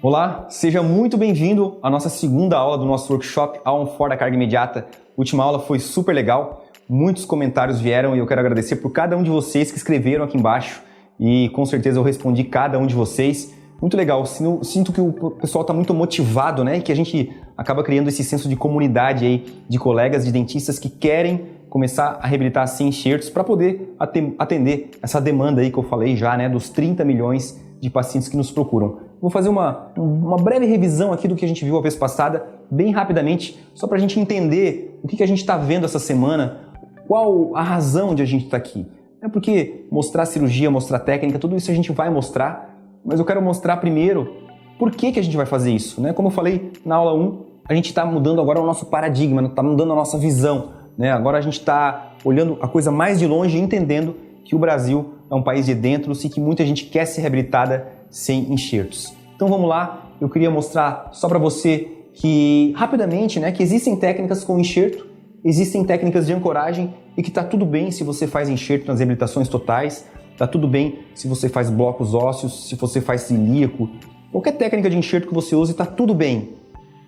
Olá, seja muito bem-vindo à nossa segunda aula do nosso workshop A1 da carga imediata. A última aula foi super legal, muitos comentários vieram e eu quero agradecer por cada um de vocês que escreveram aqui embaixo e com certeza eu respondi cada um de vocês. Muito legal, sinto que o pessoal está muito motivado, né? E que a gente acaba criando esse senso de comunidade aí, de colegas, de dentistas que querem começar a reabilitar sem enxertos para poder atender essa demanda aí que eu falei já, né? Dos 30 milhões de pacientes que nos procuram. Vou fazer uma breve revisão aqui do que a gente viu a vez passada, bem rapidamente, só para a gente entender o que a gente está vendo essa semana, qual a razão de a gente estar aqui. É porque mostrar cirurgia, mostrar técnica, tudo isso a gente vai mostrar, mas eu quero mostrar primeiro por que a gente vai fazer isso, né? Como eu falei na aula 1, a gente está mudando agora o nosso paradigma, está mudando a nossa visão, né? Agora a gente está olhando a coisa mais de longe e entendendo que o Brasil é um país de dentros e que muita gente quer ser reabilitada sem enxertos. Então vamos lá, eu queria mostrar só para você que, rapidamente, né, que existem técnicas com enxerto, existem técnicas de ancoragem e que está tudo bem se você faz enxerto nas reabilitações totais, está tudo bem se você faz blocos ósseos, se você faz celíaco, qualquer técnica de enxerto que você use está tudo bem.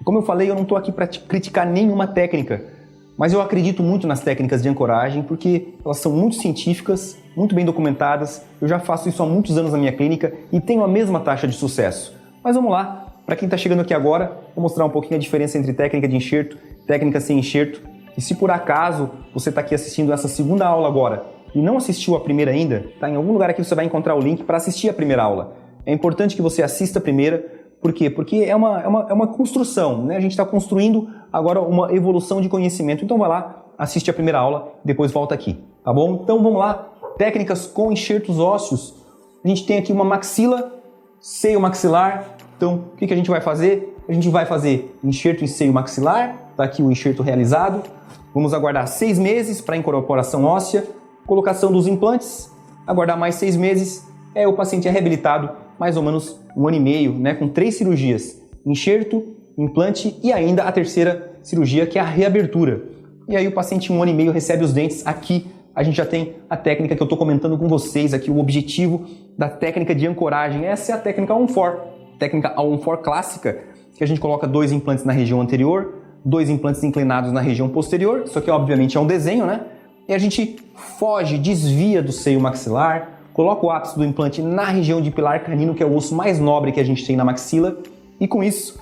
Como eu falei, eu não estou aqui para criticar nenhuma técnica, mas eu acredito muito nas técnicas de ancoragem porque elas são muito científicas, muito bem documentadas, eu já faço isso há muitos anos na minha clínica e tenho a mesma taxa de sucesso. Mas vamos lá, para quem está chegando aqui agora, vou mostrar um pouquinho a diferença entre técnica de enxerto e técnica sem enxerto. E se por acaso você está aqui assistindo essa segunda aula agora e não assistiu a primeira ainda, tá? Em algum lugar aqui você vai encontrar o link para assistir a primeira aula. É importante que você assista a primeira, por quê? Porque é uma construção, né? A gente está construindo agora uma evolução de conhecimento. Então vai lá, assiste a primeira aula, depois volta aqui, tá bom? Então vamos lá, técnicas com enxertos ósseos. A gente tem aqui uma maxila, seio maxilar. Então o que a gente vai fazer? A gente vai fazer enxerto em seio maxilar, tá aqui o enxerto realizado. Vamos aguardar 6 meses para incorporação óssea, colocação dos implantes, aguardar mais 6 meses, o paciente é reabilitado mais ou menos 1 ano e meio, né, com 3 cirurgias, enxerto, implante e ainda a terceira cirurgia, que é a reabertura. E aí o paciente em 1 ano e meio recebe os dentes. Aqui a gente já tem a técnica que eu estou comentando com vocês aqui, o objetivo da técnica de ancoragem. Essa é a técnica A1 técnica A1 clássica, que a gente coloca 2 implantes na região anterior, 2 implantes inclinados na região posterior, isso aqui obviamente é um desenho, né? E a gente foge, desvia do seio maxilar, coloca o ápice do implante na região de pilar canino, que é o osso mais nobre que a gente tem na maxila, e com isso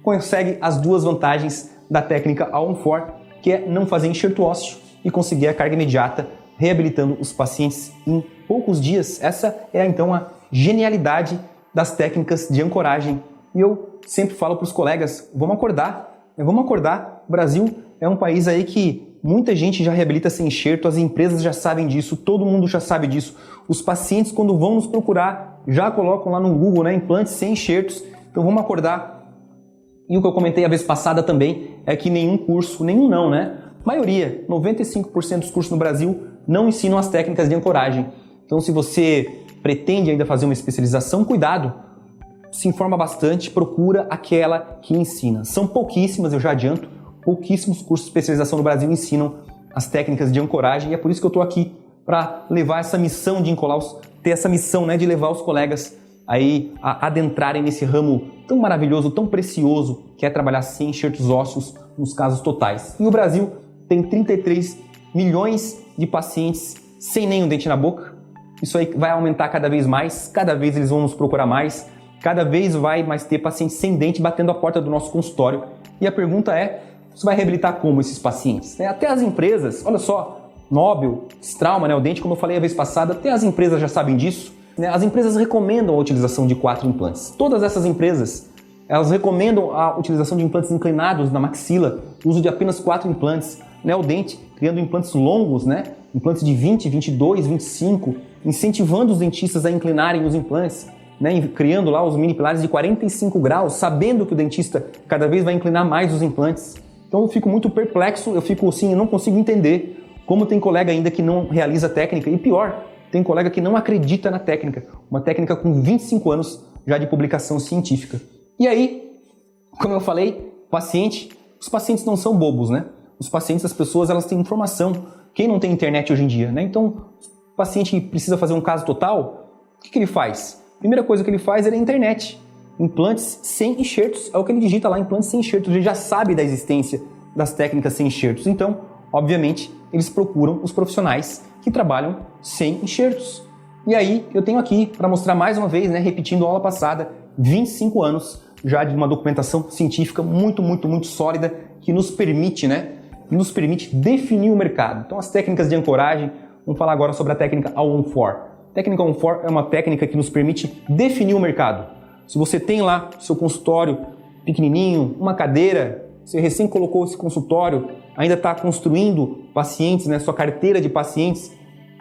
consegue as duas vantagens da técnica A1 que é não fazer enxerto ósseo e conseguir a carga imediata, reabilitando os pacientes em poucos dias. Essa é então a genialidade das técnicas de ancoragem. E eu sempre falo para os colegas, vamos acordar. O Brasil é um país aí que muita gente já reabilita sem enxerto, as empresas já sabem disso, todo mundo já sabe disso. Os pacientes, quando vão nos procurar, já colocam lá no Google, né, implantes sem enxertos. Então vamos acordar. E o que eu comentei a vez passada também é que nenhum curso, nenhum não, né? Maioria, 95% dos cursos no Brasil não ensinam as técnicas de ancoragem. Então se você pretende ainda fazer uma especialização, cuidado. Se informa bastante, procura aquela que ensina. São pouquíssimas, eu já adianto, pouquíssimos cursos de especialização no Brasil ensinam as técnicas de ancoragem e é por isso que eu estou aqui, para levar essa missão de ter essa missão, né, de levar os colegas aí a adentrarem nesse ramo tão maravilhoso, tão precioso, que é trabalhar sem enxertos ósseos nos casos totais. E o Brasil tem 33 milhões de pacientes sem nenhum dente na boca. Isso aí vai aumentar cada vez mais, cada vez eles vão nos procurar mais, cada vez vai mais ter pacientes sem dente batendo a porta do nosso consultório. E a pergunta é, você vai reabilitar como esses pacientes? Até as empresas, olha só, Nobel, Straumann, né, o dente, como eu falei a vez passada, até as empresas já sabem disso. Né? As empresas recomendam a utilização de 4 implantes. Todas essas empresas, elas recomendam a utilização de implantes inclinados na maxila, o uso de apenas 4 implantes. Né? O dente criando implantes longos, né? Implantes de 20, 22, 25, incentivando os dentistas a inclinarem os implantes, né? Criando lá os mini pilares de 45 graus, sabendo que o dentista cada vez vai inclinar mais os implantes. Então eu fico muito perplexo, eu fico assim, eu não consigo entender como tem colega ainda que não realiza técnica e pior, tem colega que não acredita na técnica, uma técnica com 25 anos já de publicação científica. E aí, como eu falei, os pacientes não são bobos, né? Os pacientes, as pessoas, elas têm informação. Quem não tem internet hoje em dia, né? Então, o paciente que precisa fazer um caso total, o que ele faz? A primeira coisa que ele faz é a internet. implantes sem enxertos. É o que ele digita lá, implantes sem enxertos. Ele já sabe da existência das técnicas sem enxertos. Então, obviamente, eles procuram os profissionais que trabalham sem enxertos. E aí, eu tenho aqui para mostrar mais uma vez, né, repetindo a aula passada, 25 anos já de uma documentação científica muito sólida que nos permite, definir o mercado. Então, as técnicas de ancoragem, vamos falar agora sobre a técnica All-on-4. A técnica All-on-4 é uma técnica que nos permite definir o mercado. Se você tem lá seu consultório pequenininho, uma cadeira, você recém colocou esse consultório, ainda está construindo pacientes, né, sua carteira de pacientes,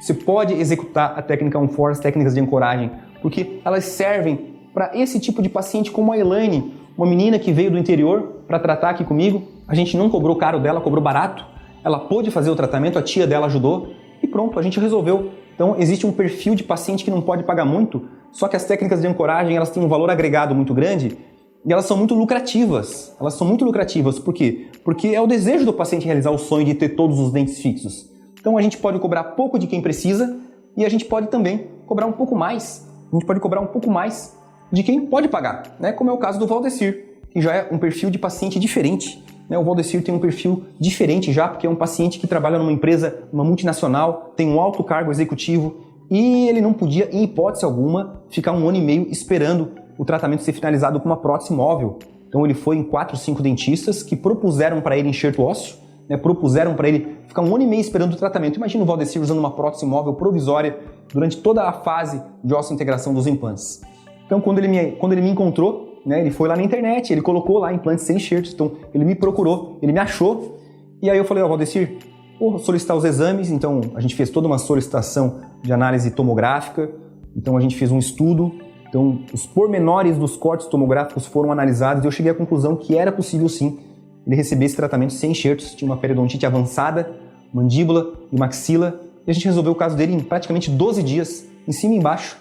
você pode executar a técnica All-on-4, as técnicas de ancoragem, porque elas servem para esse tipo de paciente como a Elaine, uma menina que veio do interior para tratar aqui comigo. A gente não cobrou caro dela, cobrou barato. Ela pôde fazer o tratamento, a tia dela ajudou e pronto, a gente resolveu. Então existe um perfil de paciente que não pode pagar muito, só que as técnicas de ancoragem elas têm um valor agregado muito grande e elas são muito lucrativas. Elas são muito lucrativas, por quê? Porque é o desejo do paciente realizar o sonho de ter todos os dentes fixos. Então a gente pode cobrar pouco de quem precisa e a gente pode também cobrar um pouco mais. A gente pode cobrar um pouco mais de quem pode pagar, né? Como é o caso do Valdecir, que já é um perfil de paciente diferente. Né? O Valdecir tem um perfil diferente já, porque é um paciente que trabalha numa empresa, uma multinacional, tem um alto cargo executivo e ele não podia, em hipótese alguma, ficar 1 ano e meio esperando o tratamento ser finalizado com uma prótese móvel. Então ele foi em 4, 5 dentistas que propuseram para ele enxerto ósseo, né? Propuseram para ele ficar 1 ano e meio esperando o tratamento. Imagina o Valdecir usando uma prótese móvel provisória durante toda a fase de osso-integração dos implantes. Então, quando ele me encontrou, né, ele foi lá na internet, ele colocou lá implantes sem enxertos, então ele me procurou, ele me achou, e aí eu falei, Valdecir, vou solicitar os exames, então a gente fez toda uma solicitação de análise tomográfica, então a gente fez um estudo, então os pormenores dos cortes tomográficos foram analisados e eu cheguei à conclusão que era possível sim ele receber esse tratamento sem enxertos, tinha uma periodontite avançada, mandíbula e maxila, e a gente resolveu o caso dele em praticamente 12 dias, em cima e embaixo.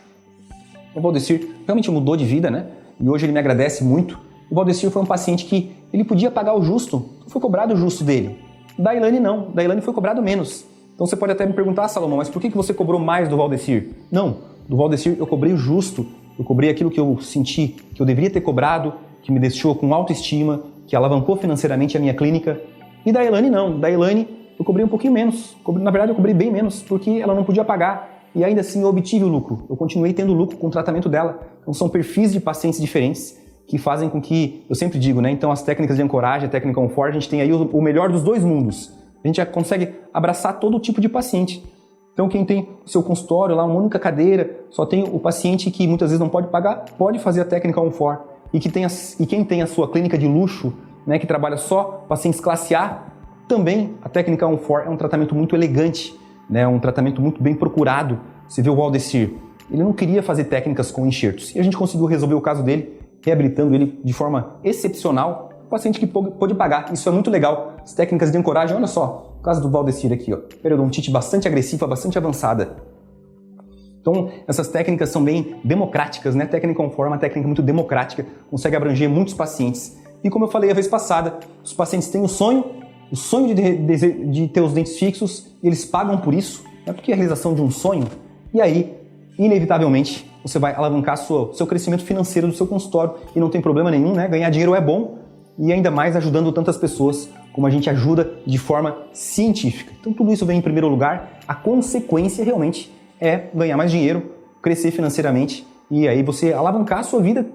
O Valdecir realmente mudou de vida, né? E hoje ele me agradece muito. O Valdecir foi um paciente que ele podia pagar o justo, foi cobrado o justo dele. Da Elaine não, da Elaine foi cobrado menos. Então você pode até me perguntar, Salomão, mas por que você cobrou mais do Valdecir? Não, do Valdecir eu cobrei o justo, eu cobrei aquilo que eu senti que eu deveria ter cobrado, que me deixou com autoestima, que alavancou financeiramente a minha clínica. E da Elaine não, da Elaine eu cobrei um pouquinho menos. Na verdade eu cobrei bem menos, porque ela não podia pagar. E ainda assim eu obtive o lucro, eu continuei tendo lucro com o tratamento dela. Então são perfis de pacientes diferentes que fazem com que, eu sempre digo, né? Então as técnicas de ancoragem, a técnica On4, a gente tem aí o melhor dos dois mundos. A gente já consegue abraçar todo tipo de paciente. Então quem tem o seu consultório lá, uma única cadeira, só tem o paciente que muitas vezes não pode pagar, pode fazer a técnica On4. E quem tem a sua clínica de luxo, né, que trabalha só pacientes classe A, também a técnica On4 é um tratamento muito elegante, né, um tratamento muito bem procurado. Você vê o Valdecir, ele não queria fazer técnicas com enxertos. E a gente conseguiu resolver o caso dele, reabilitando ele de forma excepcional. O paciente que pôde pagar, isso é muito legal. As técnicas de ancoragem, olha só, o caso do Valdecir aqui, ó, periodontite bastante agressiva, bastante avançada. Então, essas técnicas são bem democráticas, né? Técnica On4 é uma técnica muito democrática, consegue abranger muitos pacientes. E como eu falei a vez passada, os pacientes têm o sonho de ter os dentes fixos, e eles pagam por isso, né? Porque é a realização de um sonho. E aí, inevitavelmente, você vai alavancar seu crescimento financeiro do seu consultório e não tem problema nenhum, né? Ganhar dinheiro é bom e ainda mais ajudando tantas pessoas como a gente ajuda de forma científica. Então tudo isso vem em primeiro lugar, a consequência realmente é ganhar mais dinheiro, crescer financeiramente e aí você alavancar a sua vida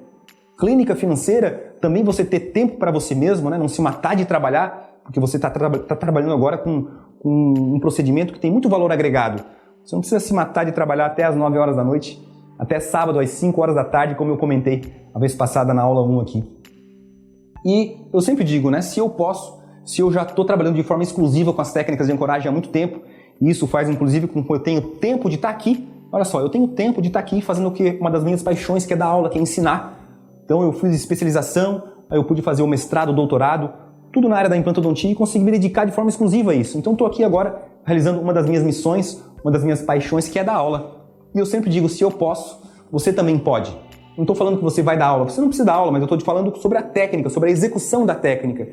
clínica financeira, também você ter tempo para você mesmo, né? Não se matar de trabalhar, porque você está trabalhando agora com um procedimento que tem muito valor agregado. Você não precisa se matar de trabalhar até as 9 horas da noite, até sábado às 5 horas da tarde, como eu comentei a vez passada na aula 1 aqui. E eu sempre digo, né, se eu já estou trabalhando de forma exclusiva com as técnicas de ancoragem há muito tempo, e isso faz inclusive com que eu tenha tempo de estar aqui, olha só, eu tenho tempo de estar aqui fazendo o que uma das minhas paixões, que é dar aula, que é ensinar. Então eu fiz especialização, aí eu pude fazer o mestrado, o doutorado, tudo na área da implantodontia e consegui me dedicar de forma exclusiva a isso. Então estou aqui agora realizando uma das minhas missões, uma das minhas paixões, que é dar aula. E eu sempre digo, se eu posso, você também pode. Não estou falando que você vai dar aula, você não precisa dar aula, mas eu estou te falando sobre a técnica, sobre a execução da técnica.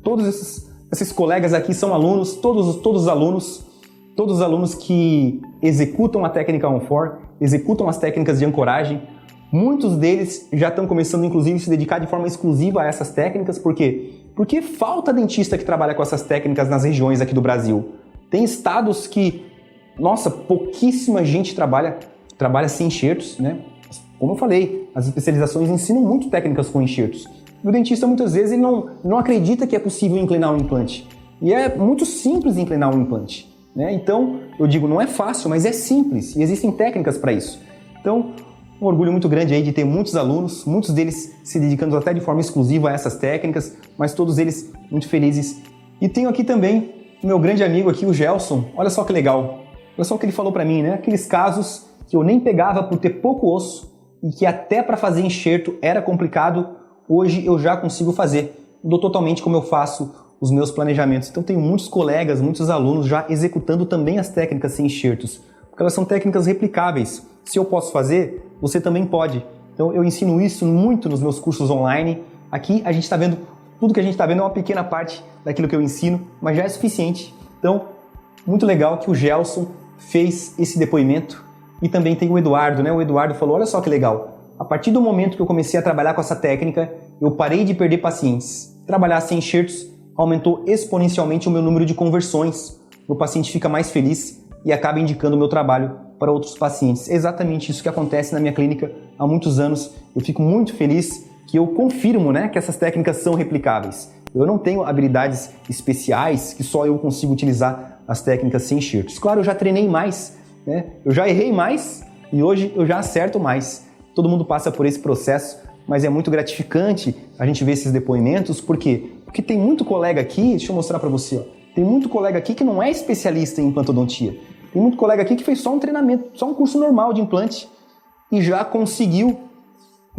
Todos esses colegas aqui são alunos, todos os alunos que executam a técnica On4, executam as técnicas de ancoragem, Muitos deles já estão começando, inclusive, a se dedicar de forma exclusiva a essas técnicas. Por quê? Porque falta dentista que trabalha com essas técnicas nas regiões aqui do Brasil. Tem estados que, nossa, pouquíssima gente trabalha sem enxertos, né? Como eu falei, as especializações ensinam muito técnicas com enxertos. E o dentista, muitas vezes, ele não acredita que é possível inclinar um implante. E é muito simples inclinar um implante, né? Então, eu digo, não é fácil, mas é simples. E existem técnicas para isso. Então, um orgulho muito grande aí de ter muitos alunos, muitos deles se dedicando até de forma exclusiva a essas técnicas, mas todos eles muito felizes. E tenho aqui também o meu grande amigo aqui, o Gelson. Olha só que legal. Olha só o que ele falou para mim, né? Aqueles casos que eu nem pegava por ter pouco osso e que até para fazer enxerto era complicado, hoje eu já consigo fazer. Mudou totalmente como eu faço os meus planejamentos. Então tenho muitos colegas, muitos alunos já executando também as técnicas sem enxertos, porque elas são técnicas replicáveis. Se eu posso fazer, você também pode. Então eu ensino isso muito nos meus cursos online. Aqui a gente está vendo, tudo que a gente está vendo é uma pequena parte daquilo que eu ensino, mas já é suficiente. Então, muito legal que o Gelson fez esse depoimento. E também tem o Eduardo, né? O Eduardo falou, olha só que legal. A partir do momento que eu comecei a trabalhar com essa técnica, eu parei de perder pacientes. Trabalhar sem enxertos aumentou exponencialmente o meu número de conversões. O paciente fica mais feliz e acaba indicando o meu trabalho para outros pacientes. É exatamente isso que acontece na minha clínica há muitos anos. Eu fico muito feliz que eu confirmo, né, que essas técnicas são replicáveis. Eu não tenho habilidades especiais que só eu consigo utilizar as técnicas sem enxertos. Claro, eu já treinei mais, né? Eu já errei mais e hoje eu já acerto mais. Todo mundo passa por esse processo, mas é muito gratificante a gente ver esses depoimentos. Por quê? Porque tem muito colega aqui, deixa eu mostrar para você, ó. Tem muito colega aqui que não é especialista em implantodontia. Tem muito colega aqui que fez só um treinamento, só um curso normal de implante e já conseguiu,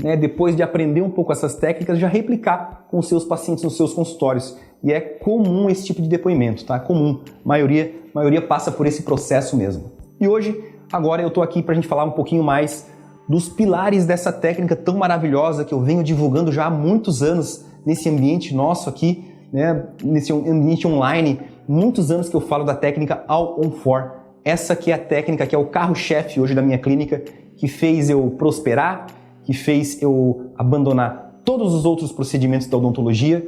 né, depois de aprender um pouco essas técnicas, já replicar com os seus pacientes nos seus consultórios. E é comum esse tipo de depoimento, tá? Comum. A maioria passa por esse processo mesmo. E hoje, agora eu tô aqui pra gente falar um pouquinho mais dos pilares dessa técnica tão maravilhosa que eu venho divulgando já há muitos anos nesse ambiente nosso aqui, né, nesse ambiente online. Muitos anos que eu falo da técnica All-on-4. Essa que é a técnica que é o carro-chefe hoje da minha clínica, que fez eu prosperar, que fez eu abandonar todos os outros procedimentos da odontologia.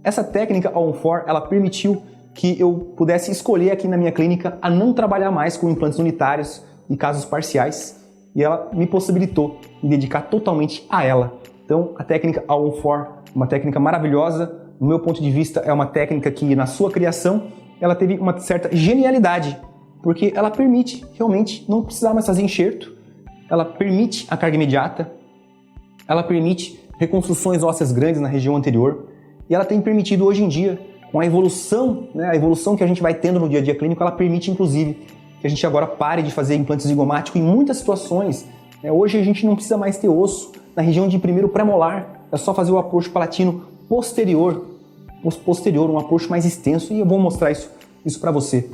Essa técnica All-on-4, ela permitiu que eu pudesse escolher aqui na minha clínica a não trabalhar mais com implantes unitários e casos parciais, e ela me possibilitou me dedicar totalmente a ela. Então, a técnica All-on-4, uma técnica maravilhosa, no meu ponto de vista, é uma técnica que, na sua criação, ela teve uma certa genialidade, porque ela permite realmente não precisar mais fazer enxerto, ela permite a carga imediata, ela permite reconstruções ósseas grandes na região anterior, e ela tem permitido hoje em dia, com a evolução, né, a evolução que a gente vai tendo no dia a dia clínico, ela permite inclusive que a gente agora pare de fazer implantes zigomáticos em muitas situações. Hoje a gente não precisa mais ter osso na região de primeiro pré-molar, é só fazer o approach palatino posterior, um approach mais extenso, e eu vou mostrar isso para você.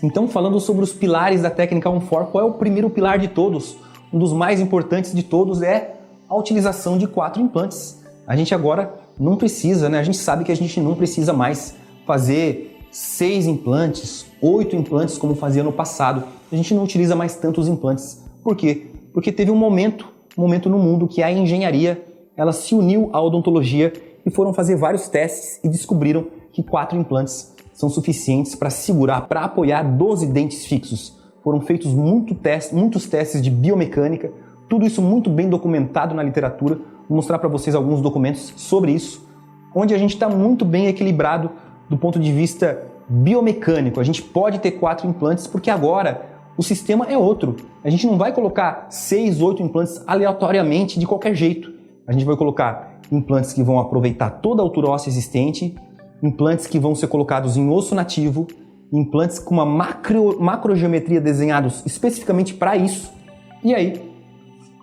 Então, falando sobre os pilares da técnica All-on-4, qual é o primeiro pilar de todos? Um dos mais importantes de todos é a utilização de 4 implantes. A gente agora não precisa, né? A gente sabe que a gente não precisa mais fazer 6 implantes, 8 implantes como fazia no passado. A gente não utiliza mais tantos implantes. Por quê? Porque teve um momento no mundo que a engenharia ela se uniu à odontologia e foram fazer vários testes e descobriram que 4 implantes são suficientes para segurar, para apoiar 12 dentes fixos. Foram feitos muitos testes de biomecânica, tudo isso muito bem documentado na literatura. Vou mostrar para vocês alguns documentos sobre isso, onde a gente está muito bem equilibrado do ponto de vista biomecânico. A gente pode ter 4 implantes porque agora o sistema é outro. A gente não vai colocar 6, 8 implantes aleatoriamente de qualquer jeito. A gente vai colocar implantes que vão aproveitar toda a altura óssea existente, implantes que vão ser colocados em osso nativo, implantes com uma macrogeometria desenhados especificamente para isso. E aí,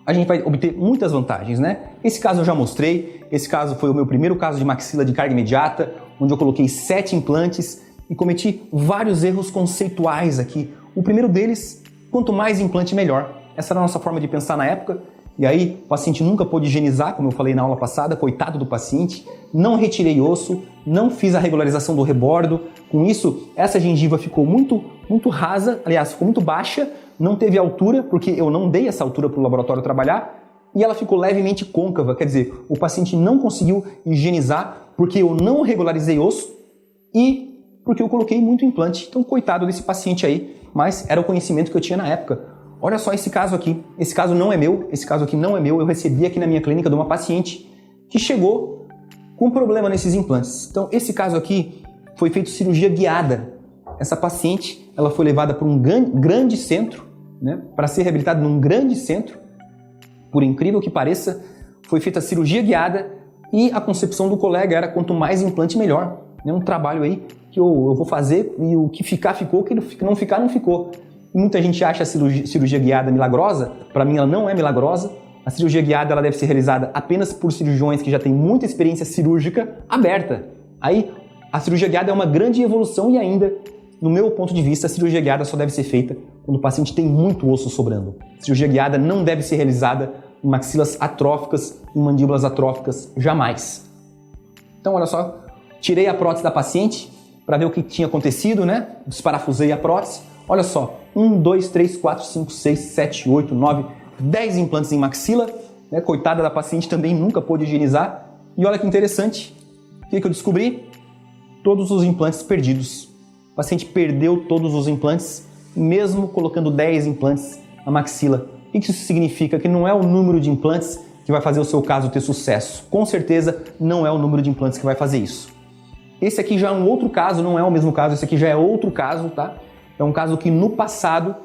a gente vai obter muitas vantagens, né? Esse caso eu já mostrei, esse caso foi o meu primeiro caso de maxila de carga imediata, onde eu coloquei 7 implantes e cometi vários erros conceituais aqui. O primeiro deles, quanto mais implante melhor. Essa era a nossa forma de pensar na época. E aí, o paciente nunca pôde higienizar, como eu falei na aula passada, coitado do paciente. Não retirei osso, não fiz a regularização do rebordo. Com isso, essa gengiva ficou muito rasa, aliás, ficou muito baixa, não teve altura, porque eu não dei essa altura para o laboratório trabalhar. e ela ficou levemente côncava, quer dizer, o paciente não conseguiu higienizar porque eu não regularizei osso e porque eu coloquei muito implante. Então, coitado desse paciente aí, mas era o conhecimento que eu tinha na época. Olha só esse caso aqui. Esse caso não é meu, esse caso aqui não é meu. Eu recebi aqui na minha clínica de uma paciente que chegou com problema nesses implantes. Então, esse caso aqui foi feito cirurgia guiada. Essa paciente, ela foi levada para um grande centro, né, para ser reabilitada num grande centro. Por incrível que pareça, foi feita a cirurgia guiada e a concepção do colega era quanto mais implante, melhor. É um trabalho aí que eu vou fazer e o que ficar, ficou, o que não ficar, não ficou. Muita gente acha a cirurgia guiada milagrosa, para mim ela não é milagrosa. A cirurgia guiada ela deve ser realizada apenas por cirurgiões que já têm muita experiência cirúrgica aberta. Aí a cirurgia guiada é uma grande evolução e ainda, no meu ponto de vista, a cirurgia guiada só deve ser feita quando o paciente tem muito osso sobrando. A cirurgia guiada não deve ser realizada em maxilas atróficas, em mandíbulas atróficas, jamais. Então olha só, tirei a prótese da paciente para ver o que tinha acontecido, né? Desparafusei a prótese. Olha só, 1, 2, 3, 4, 5, 6, 7, 8, 9, 10 implantes em maxila. Né? Coitada da paciente, também nunca pôde higienizar. E olha que interessante, o que eu descobri? Todos os implantes perdidos. O paciente perdeu todos os implantes, mesmo colocando 10 implantes na maxila. O que isso significa? Que não é o número de implantes que vai fazer o seu caso ter sucesso. Com certeza, não é o número de implantes que vai fazer isso. Esse aqui já é um outro caso, não é o mesmo caso, esse aqui já é outro caso, tá? É um caso que no passado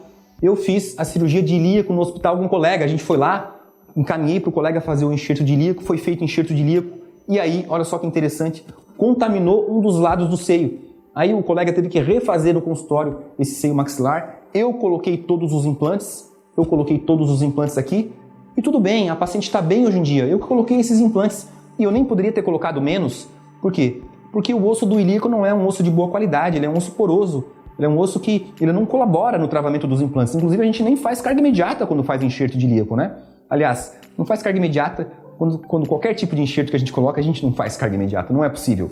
eu fiz a cirurgia de ilíaco no hospital com um colega. A gente foi lá, encaminhei para o colega fazer o enxerto de ilíaco, foi feito o enxerto de ilíaco e aí, olha só que interessante, contaminou um dos lados do seio. Aí o colega teve que refazer no consultório esse seio maxilar. Eu coloquei todos os implantes aqui e tudo bem, a paciente está bem hoje em dia. Eu que coloquei esses implantes e eu nem poderia ter colocado menos. Por quê? Porque o osso do ilíaco não é um osso de boa qualidade, ele é um osso poroso. Ele é um osso que ele não colabora no travamento dos implantes. Inclusive, a gente nem faz carga imediata quando faz enxerto de ilíaco, né? Aliás, não faz carga imediata quando qualquer tipo de enxerto que a gente coloca, a gente não faz carga imediata, não é possível.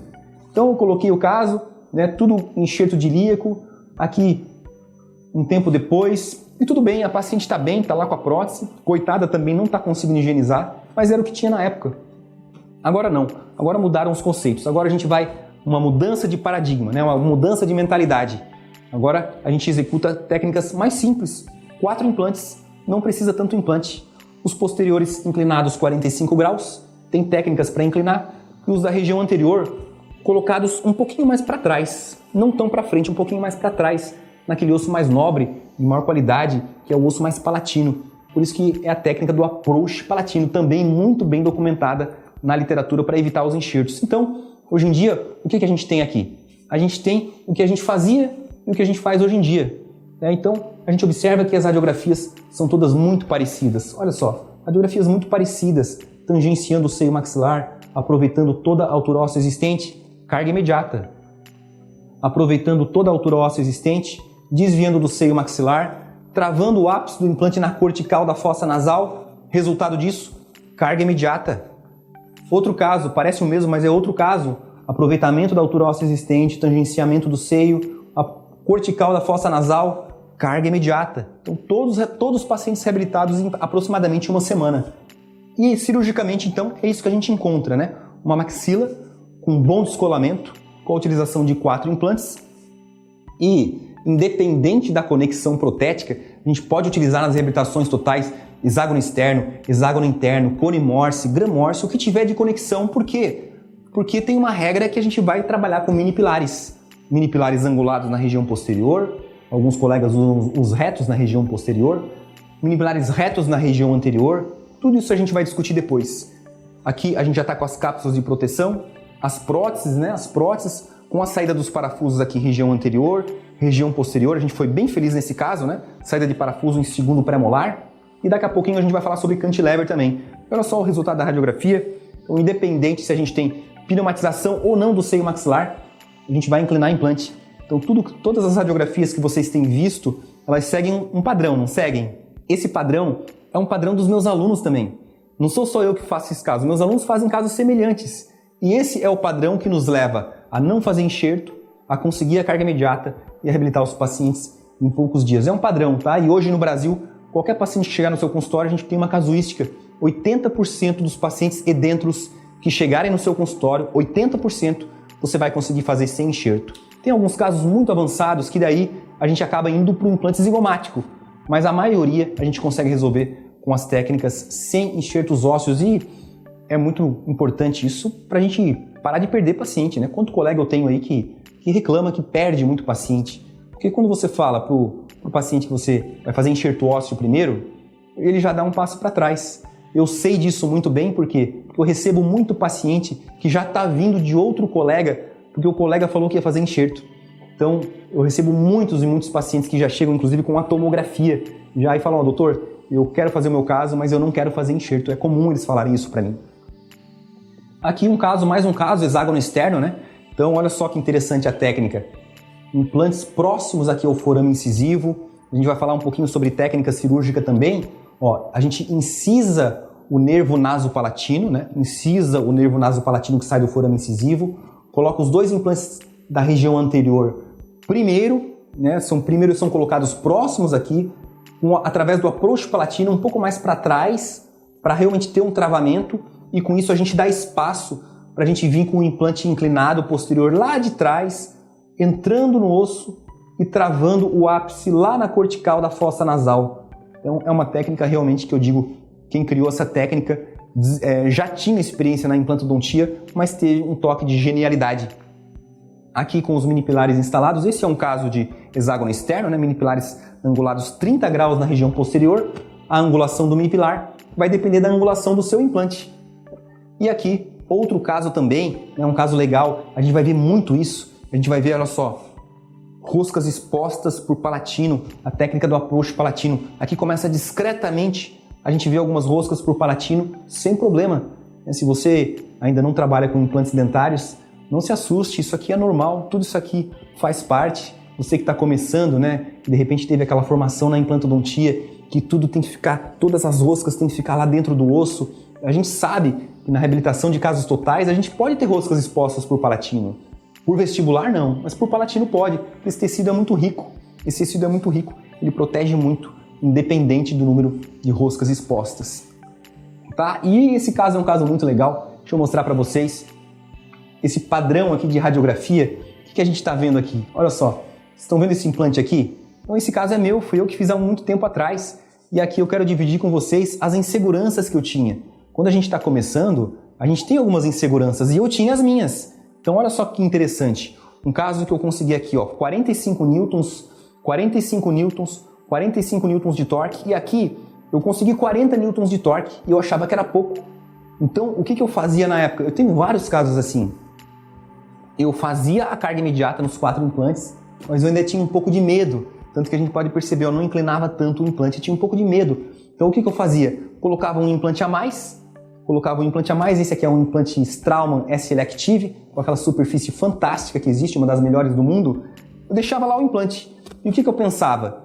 Então, eu coloquei o caso, né? Tudo enxerto de ilíaco, aqui um tempo depois, e tudo bem, a paciente está bem, está lá com a prótese, coitada também não está conseguindo higienizar, mas era o que tinha na época. Agora não, agora mudaram os conceitos, agora a gente vai uma mudança de paradigma, né? Uma mudança de mentalidade. Agora a gente executa técnicas mais simples, 4 implantes, não precisa tanto implante. Os posteriores inclinados 45 graus, tem técnicas para inclinar, e os da região anterior colocados um pouquinho mais para trás, não tão para frente, um pouquinho mais para trás, naquele osso mais nobre, de maior qualidade, que é o osso mais palatino. Por isso que é a técnica do approach palatino, também muito bem documentada na literatura para evitar os enxertos. Então, hoje em dia, o que a gente tem aqui? A gente tem o que a gente fazia e o que a gente faz hoje em dia. Então, a gente observa que as radiografias são todas muito parecidas. Olha só, radiografias muito parecidas, tangenciando o seio maxilar, aproveitando toda a altura óssea existente, carga imediata. Aproveitando toda a altura óssea existente, desviando do seio maxilar, travando o ápice do implante na cortical da fossa nasal, resultado disso, carga imediata. Outro caso, parece o mesmo, mas é outro caso, aproveitamento da altura óssea existente, tangenciamento do seio, a cortical da fossa nasal, carga imediata. Então todos os pacientes reabilitados em aproximadamente uma semana. E cirurgicamente, então, é isso que a gente encontra, né? Uma maxila com bom descolamento, com a utilização de 4 implantes e, independente da conexão protética, a gente pode utilizar nas reabilitações totais hexágono externo, hexágono interno, cone morse, gram morse, o que tiver de conexão. Por quê? Porque tem uma regra que a gente vai trabalhar com mini pilares angulados na região posterior, alguns colegas usam os retos na região posterior, mini pilares retos na região anterior, tudo isso a gente vai discutir depois. Aqui a gente já está com as cápsulas de proteção, as próteses, né? As próteses com a saída dos parafusos aqui, região anterior, região posterior, a gente foi bem feliz nesse caso, né? Saída de parafuso em segundo pré-molar. E daqui a pouquinho a gente vai falar sobre cantilever também. Olha só o resultado da radiografia. Então, independente se a gente tem pneumatização ou não do seio maxilar, a gente vai inclinar implante. Então todas as radiografias que vocês têm visto, elas seguem um padrão, não seguem? Esse padrão é um padrão dos meus alunos também. Não sou só eu que faço esses casos, meus alunos fazem casos semelhantes. E esse é o padrão que nos leva a não fazer enxerto, a conseguir a carga imediata e a reabilitar os pacientes em poucos dias. É um padrão, tá? E hoje no Brasil, qualquer paciente que chegar no seu consultório, a gente tem uma casuística 80% dos pacientes edênturos que chegarem no seu consultório, 80% você vai conseguir fazer sem enxerto. Tem alguns casos muito avançados que daí a gente acaba indo para o implante zigomático, mas a maioria a gente consegue resolver com as técnicas sem enxertos ósseos e é muito importante isso para a gente parar de perder paciente, né? Quanto colega eu tenho aí que reclama que perde muito paciente? Porque quando você fala para o paciente que você vai fazer enxerto ósseo primeiro, ele já dá um passo para trás. Eu sei disso muito bem porque eu recebo muito paciente que já está vindo de outro colega porque o colega falou que ia fazer enxerto. Então, eu recebo muitos e muitos pacientes que já chegam, inclusive, com a tomografia, já e falam, doutor, eu quero fazer o meu caso, mas eu não quero fazer enxerto. É comum eles falarem isso para mim. Aqui mais um caso, hexágono externo, né? Então, olha só que interessante a técnica. Implantes próximos aqui ao forame incisivo. A gente vai falar um pouquinho sobre técnica cirúrgica também. Ó, a gente incisa o nervo nasopalatino, né? Incisa o nervo nasopalatino que sai do forame incisivo. Coloca os dois implantes da região anterior primeiro, né? São colocados próximos aqui, através do approach palatino um pouco mais para trás, para realmente ter um travamento, e com isso a gente dá espaço para a gente vir com o implante inclinado posterior lá de trás, entrando no osso e travando o ápice lá na cortical da fossa nasal. Então é uma técnica realmente que eu digo, quem criou essa técnica já tinha experiência na implantodontia, mas teve um toque de genialidade. Aqui com os mini pilares instalados, esse é um caso de hexágono externo, né? Mini pilares angulados 30 graus na região posterior. A angulação do mini pilar vai depender da angulação do seu implante. E aqui, outro caso também, é um caso legal, a gente vai ver muito isso. A gente vai ver, olha só, roscas expostas por palatino, a técnica do approach palatino. Aqui começa discretamente, a gente vê algumas roscas por palatino sem problema. Se você ainda não trabalha com implantes dentários, não se assuste, isso aqui é normal, tudo isso aqui faz parte. Você que está começando, né, que de repente teve aquela formação na implantodontia, que tudo tem que ficar, todas as roscas tem que ficar lá dentro do osso. A gente sabe que na reabilitação de casos totais, a gente pode ter roscas expostas por palatino. Por vestibular, não, mas por palatino pode, porque esse tecido é muito rico. Esse tecido é muito rico, ele protege muito, independente do número de roscas expostas. Tá? E esse caso é um caso muito legal, deixa eu mostrar para vocês esse padrão aqui de radiografia. O que a gente está vendo aqui? Olha só, vocês estão vendo esse implante aqui? Então esse caso é meu, foi eu que fiz há muito tempo atrás. E aqui eu quero dividir com vocês as inseguranças que eu tinha. Quando a gente está começando, a gente tem algumas inseguranças e eu tinha as minhas. Então olha só que interessante, um caso que eu consegui aqui, ó, 45 newtons, 45 newtons, 45 newtons de torque, e aqui eu consegui 40 newtons de torque e eu achava que era pouco. Então o que eu fazia na época? Eu tenho vários casos assim. Eu fazia a carga imediata nos 4 implantes, mas eu ainda tinha um pouco de medo, tanto que a gente pode perceber, eu não inclinava tanto o implante, eu tinha um pouco de medo. Então o que eu fazia? Colocava um implante a mais, esse aqui é um implante Straumann S-Elective, com aquela superfície fantástica que existe, uma das melhores do mundo. Eu deixava lá o implante. E o que eu pensava?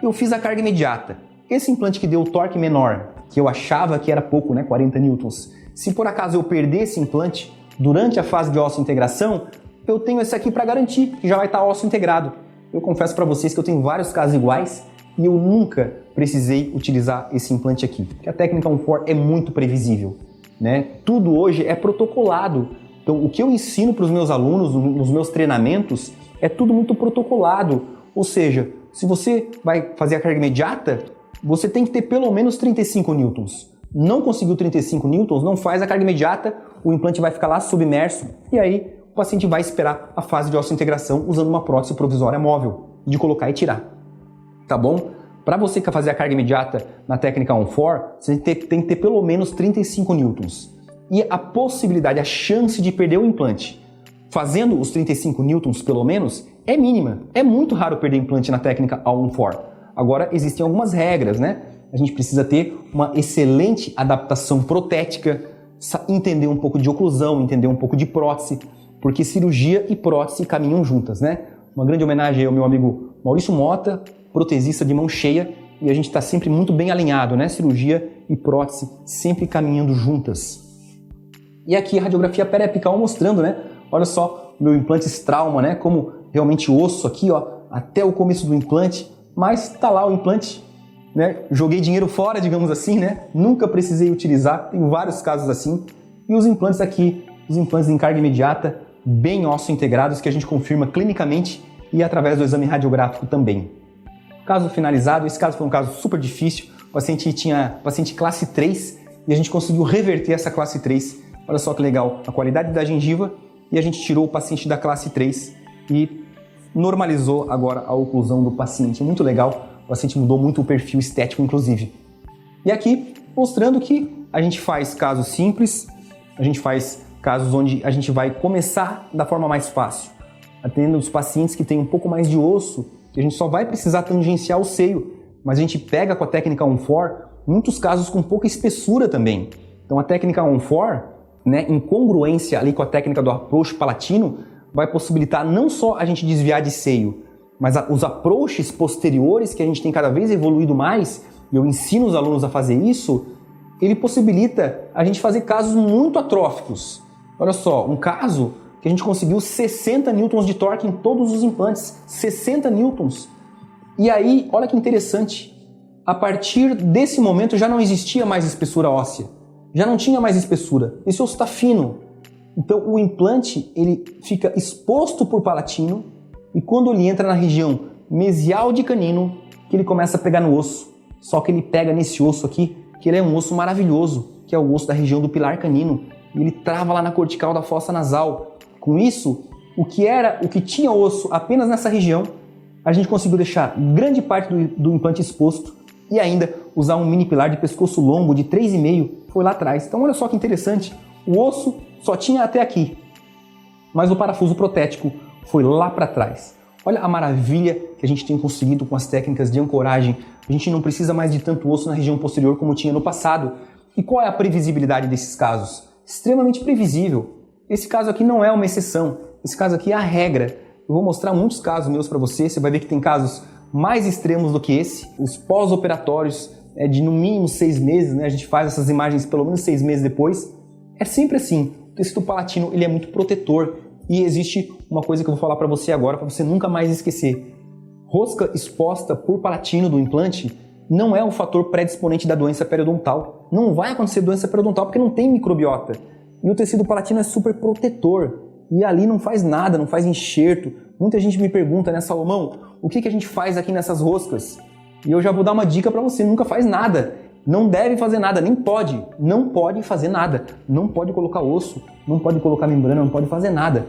Eu fiz a carga imediata. Esse implante que deu o torque menor, que eu achava que era pouco, né, 40 newtons, se por acaso eu perder esse implante durante a fase de osso-integração, eu tenho esse aqui para garantir que já vai estar osso integrado. Eu confesso para vocês que eu tenho vários casos iguais e eu nunca precisei utilizar esse implante aqui, porque a técnica On4 é muito previsível, né? Tudo hoje é protocolado. Então, o que eu ensino para os meus alunos nos meus treinamentos é tudo muito protocolado. Ou seja, se você vai fazer a carga imediata, você tem que ter pelo menos 35 newtons. Não conseguiu 35 newtons, não faz a carga imediata, o implante vai ficar lá submerso e aí o paciente vai esperar a fase de osso-integração usando uma prótese provisória móvel, de colocar e tirar. Tá bom? Para você que quer fazer a carga imediata na técnica On4, você tem que ter pelo menos 35 newtons. E a possibilidade, a chance de perder o implante fazendo os 35 newtons pelo menos é mínima. É muito raro perder implante na técnica On4. Agora, existem algumas regras, né? A gente precisa ter uma excelente adaptação protética, entender um pouco de oclusão, entender um pouco de prótese, porque cirurgia e prótese caminham juntas, né? Uma grande homenagem ao meu amigo Maurício Mota, protesista de mão cheia, e a gente está sempre muito bem alinhado, né? Cirurgia e prótese sempre caminhando juntas. E aqui a radiografia periapical mostrando, né? Olha só, meu implante Straumann, né? Como realmente o osso aqui, ó, até o começo do implante, mas tá lá o implante. né? Joguei dinheiro fora, digamos assim, né? Nunca precisei utilizar, tenho vários casos assim. E os implantes aqui, os implantes em carga imediata, bem osso integrados, que a gente confirma clinicamente e através do exame radiográfico também. Caso finalizado, esse caso foi um caso super difícil, o paciente tinha paciente classe 3 e a gente conseguiu reverter essa classe 3. Olha só que legal, a qualidade da gengiva, e a gente tirou o paciente da classe 3 e normalizou agora a oclusão do paciente. Muito legal, o paciente mudou muito o perfil estético, inclusive. E aqui, mostrando que a gente faz casos simples, a gente faz casos onde a gente vai começar da forma mais fácil, atendendo os pacientes que têm um pouco mais de osso, que a gente só vai precisar tangenciar o seio, mas a gente pega com a técnica On4 muitos casos com pouca espessura também. Então a técnica On4, né, em congruência ali com a técnica do approach palatino, vai possibilitar não só a gente desviar de seio, mas os approaches posteriores, que a gente tem cada vez evoluído mais, e eu ensino os alunos a fazer isso, ele possibilita a gente fazer casos muito atróficos. Olha só, um caso que a gente conseguiu 60 newtons de torque em todos os implantes, 60 newtons. E aí, olha que interessante, a partir desse momento já não existia mais espessura óssea, já não tinha mais espessura, esse osso está fino. Então o implante ele fica exposto por palatino e quando ele entra na região mesial de canino, que ele começa a pegar no osso. Só que ele pega nesse osso aqui, que ele é um osso maravilhoso, que é o osso da região do pilar canino, e ele trava lá na cortical da fossa nasal. Com isso, o que tinha osso apenas nessa região, a gente conseguiu deixar grande parte do implante exposto e ainda usar um mini pilar de pescoço longo de 3,5 foi lá atrás. Então olha só que interessante, o osso só tinha até aqui, mas o parafuso protético foi lá para trás. Olha a maravilha que a gente tem conseguido com as técnicas de ancoragem. A gente não precisa mais de tanto osso na região posterior como tinha no passado. E qual é a previsibilidade desses casos? Extremamente previsível. Esse caso aqui não é uma exceção, esse caso aqui é a regra. Eu vou mostrar muitos casos meus para você, você vai ver que tem casos mais extremos do que esse. Os pós-operatórios é de no mínimo 6 meses, né? A gente faz essas imagens pelo menos 6 meses depois. É sempre assim, o tecido palatino ele é muito protetor e existe uma coisa que eu vou falar para você agora, para você nunca mais esquecer. Rosca exposta por palatino do implante não é um fator predisponente da doença periodontal. Não vai acontecer doença periodontal porque não tem microbiota. E o tecido palatino é super protetor. E ali não faz nada, não faz enxerto. Muita gente me pergunta, né, Salomão, o que a gente faz aqui nessas roscas? E eu já vou dar uma dica para você, nunca faz nada. Não deve fazer nada, nem pode. Não pode fazer nada. Não pode colocar osso, não pode colocar membrana, não pode fazer nada.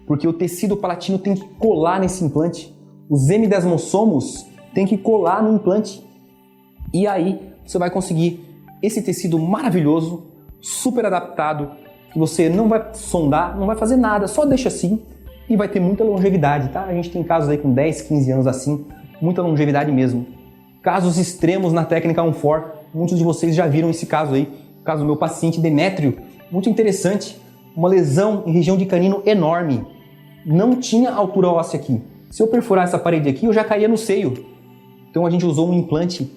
Porque o tecido palatino tem que colar nesse implante. Os hemidesmossomos tem que colar no implante. E aí você vai conseguir esse tecido maravilhoso, super adaptado, que você não vai sondar, não vai fazer nada, só deixa assim e vai ter muita longevidade, tá? A gente tem casos aí com 10, 15 anos assim, muita longevidade mesmo. Casos extremos na técnica On4, muitos de vocês já viram esse caso aí, o caso do meu paciente Demétrio, muito interessante, uma lesão em região de canino enorme, não tinha altura óssea aqui. Se eu perfurar essa parede aqui, eu já caía no seio. Então a gente usou um implante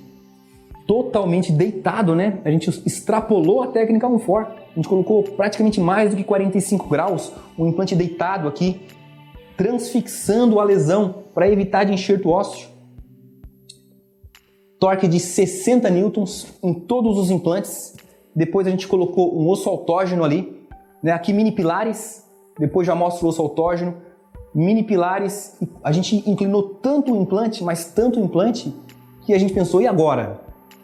totalmente deitado, né? A gente extrapolou a técnica On4. A gente colocou praticamente mais do que 45 graus, um implante deitado aqui, transfixando a lesão para evitar de enxerto ósseo. Torque de 60 newtons em todos os implantes. Depois a gente colocou um osso autógeno ali, né? Aqui mini pilares, depois já mostro o osso autógeno. Mini pilares, a gente inclinou tanto o implante, mas tanto o implante, que a gente pensou, e agora?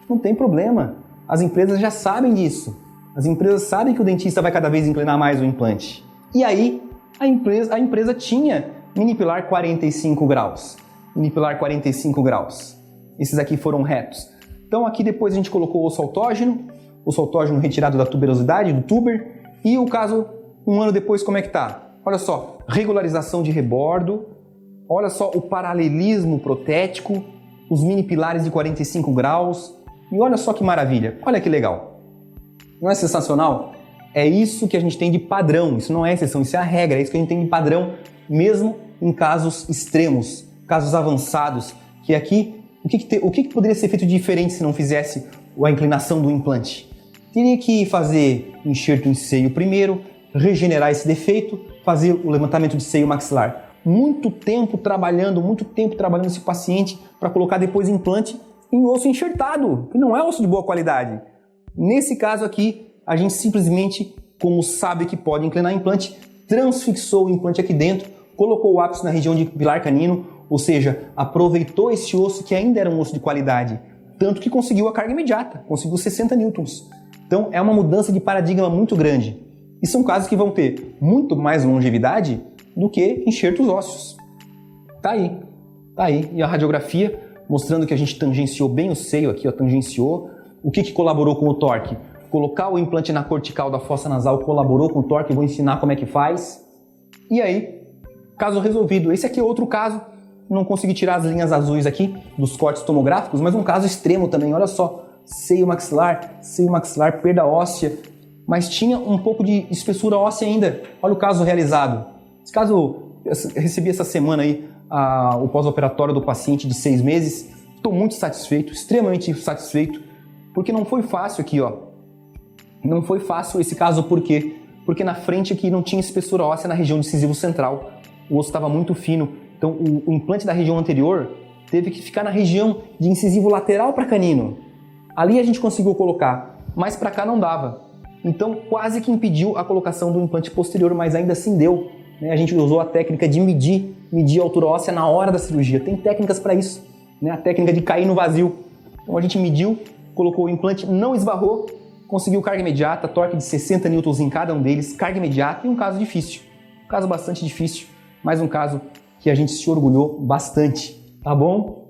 Não tem problema, as empresas já sabem disso. As empresas sabem que o dentista vai cada vez inclinar mais o implante. E aí, a empresa tinha mini pilar 45 graus. Mini pilar 45 graus. Esses aqui foram retos. Então aqui depois a gente colocou o osso autógeno retirado da tuberosidade, do tuber. E o caso, um ano depois, como é que tá? Olha só, regularização de rebordo. Olha só o paralelismo protético. Os mini pilares de 45 graus. E olha só que maravilha, olha que legal. Não é sensacional? É isso que a gente tem de padrão, isso não é exceção, isso é a regra, é isso que a gente tem de padrão, mesmo em casos extremos, casos avançados, que aqui, o que poderia ser feito de diferente se não fizesse a inclinação do implante? Teria que fazer enxerto em seio primeiro, regenerar esse defeito, fazer o levantamento de seio maxilar. Muito tempo trabalhando esse paciente para colocar depois implante em osso enxertado, que não é osso de boa qualidade. Nesse caso aqui, a gente simplesmente, como sabe que pode inclinar implante, transfixou o implante aqui dentro, colocou o ápice na região de pilar canino, ou seja, aproveitou esse osso que ainda era um osso de qualidade, tanto que conseguiu a carga imediata, conseguiu 60 newtons. Então é uma mudança de paradigma muito grande. E são casos que vão ter muito mais longevidade do que enxertos ósseos. Tá aí. E a radiografia mostrando que a gente tangenciou bem o seio aqui, ó, tangenciou. O que colaborou com o torque? Colocar o implante na cortical da fossa nasal colaborou com o torque, eu vou ensinar como é que faz. E aí, caso resolvido. Esse aqui é outro caso, não consegui tirar as linhas azuis aqui dos cortes tomográficos, mas um caso extremo também, olha só. Seio maxilar, perda óssea, mas tinha um pouco de espessura óssea ainda. Olha o caso realizado. Esse caso, eu recebi essa semana aí o pós-operatório do paciente de 6 meses. Estou muito satisfeito, extremamente satisfeito, porque não foi fácil aqui, ó. Não foi fácil esse caso, por quê? Porque na frente aqui não tinha espessura óssea na região do incisivo central. O osso estava muito fino, então o implante da região anterior teve que ficar na região de incisivo lateral para canino. Ali a gente conseguiu colocar, mas para cá não dava. Então quase que impediu a colocação do implante posterior, mas ainda assim deu. A gente usou a técnica de medir a altura óssea na hora da cirurgia. Tem técnicas para isso, a técnica de cair no vazio. Então a gente mediu, colocou o implante, não esbarrou, conseguiu carga imediata, torque de 60 newtons em cada um deles, carga imediata e um caso difícil. Um caso bastante difícil, mas um caso que a gente se orgulhou bastante, tá bom?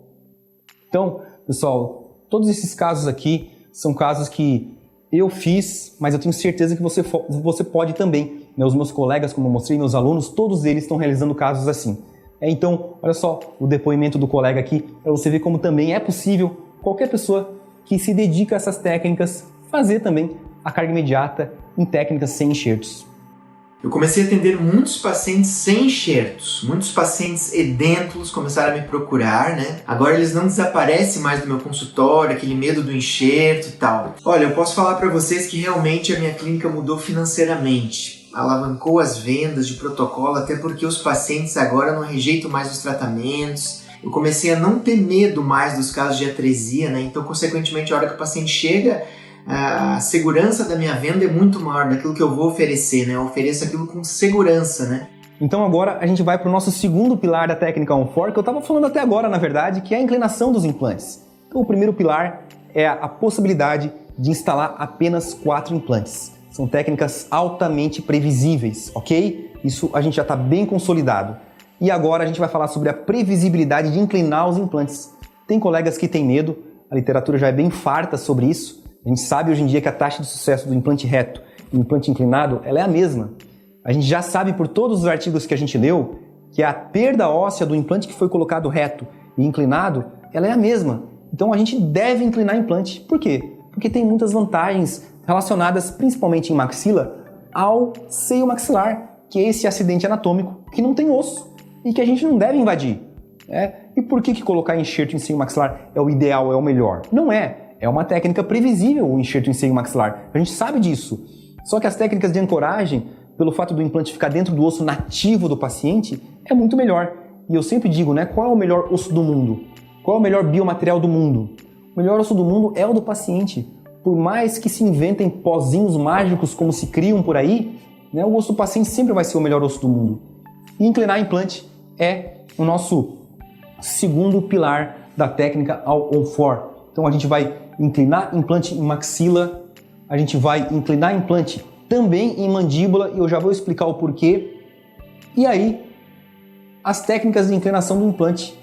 Então, pessoal, todos esses casos aqui são casos que eu fiz, mas eu tenho certeza que você pode também. Os meus colegas, como eu mostrei, meus alunos, todos eles estão realizando casos assim. Então, olha só o depoimento do colega aqui, para você ver como também é possível qualquer pessoa que se dedica a essas técnicas fazer também a carga imediata em técnicas sem enxertos. Eu comecei a atender muitos pacientes sem enxertos, muitos pacientes edêntulos começaram a me procurar, né? Agora eles não desaparecem mais do meu consultório, aquele medo do enxerto e tal. Olha, eu posso falar para vocês que realmente a minha clínica mudou financeiramente, alavancou as vendas de protocolo, até porque os pacientes agora não rejeitam mais os tratamentos. Eu comecei a não ter medo mais dos casos de atresia, né? Então, consequentemente, a hora que o paciente chega, a segurança da minha venda é muito maior daquilo que eu vou oferecer, né? Eu ofereço aquilo com segurança, né? Então agora a gente vai para o nosso segundo pilar da técnica On4, que eu estava falando até agora, na verdade, que é a inclinação dos implantes. Então o primeiro pilar é a possibilidade de instalar apenas 4 implantes. São técnicas altamente previsíveis, ok? Isso a gente já está bem consolidado. E agora a gente vai falar sobre a previsibilidade de inclinar os implantes. Tem colegas que têm medo, a literatura já é bem farta sobre isso. A gente sabe hoje em dia que a taxa de sucesso do implante reto e do implante inclinado ela é a mesma. A gente já sabe por todos os artigos que a gente leu que a perda óssea do implante que foi colocado reto e inclinado ela é a mesma. Então a gente deve inclinar implante. Por quê? Porque tem muitas vantagens relacionadas principalmente em maxila ao seio maxilar, que é esse acidente anatômico que não tem osso e que a gente não deve invadir. E por que colocar enxerto em seio maxilar é o ideal, é o melhor? Não é. É uma técnica previsível o enxerto em seio maxilar. A gente sabe disso. Só que as técnicas de ancoragem, pelo fato do implante ficar dentro do osso nativo do paciente, é muito melhor. E eu sempre digo, qual é o melhor osso do mundo? Qual é o melhor biomaterial do mundo? O melhor osso do mundo é o do paciente. Por mais que se inventem pozinhos mágicos como se criam por aí, o osso do paciente sempre vai ser o melhor osso do mundo. E inclinar implante é o nosso segundo pilar da técnica ao On4. Então a gente vai inclinar implante em maxila, a gente vai inclinar implante também em mandíbula, e eu já vou explicar o porquê. E aí, as técnicas de inclinação do implante,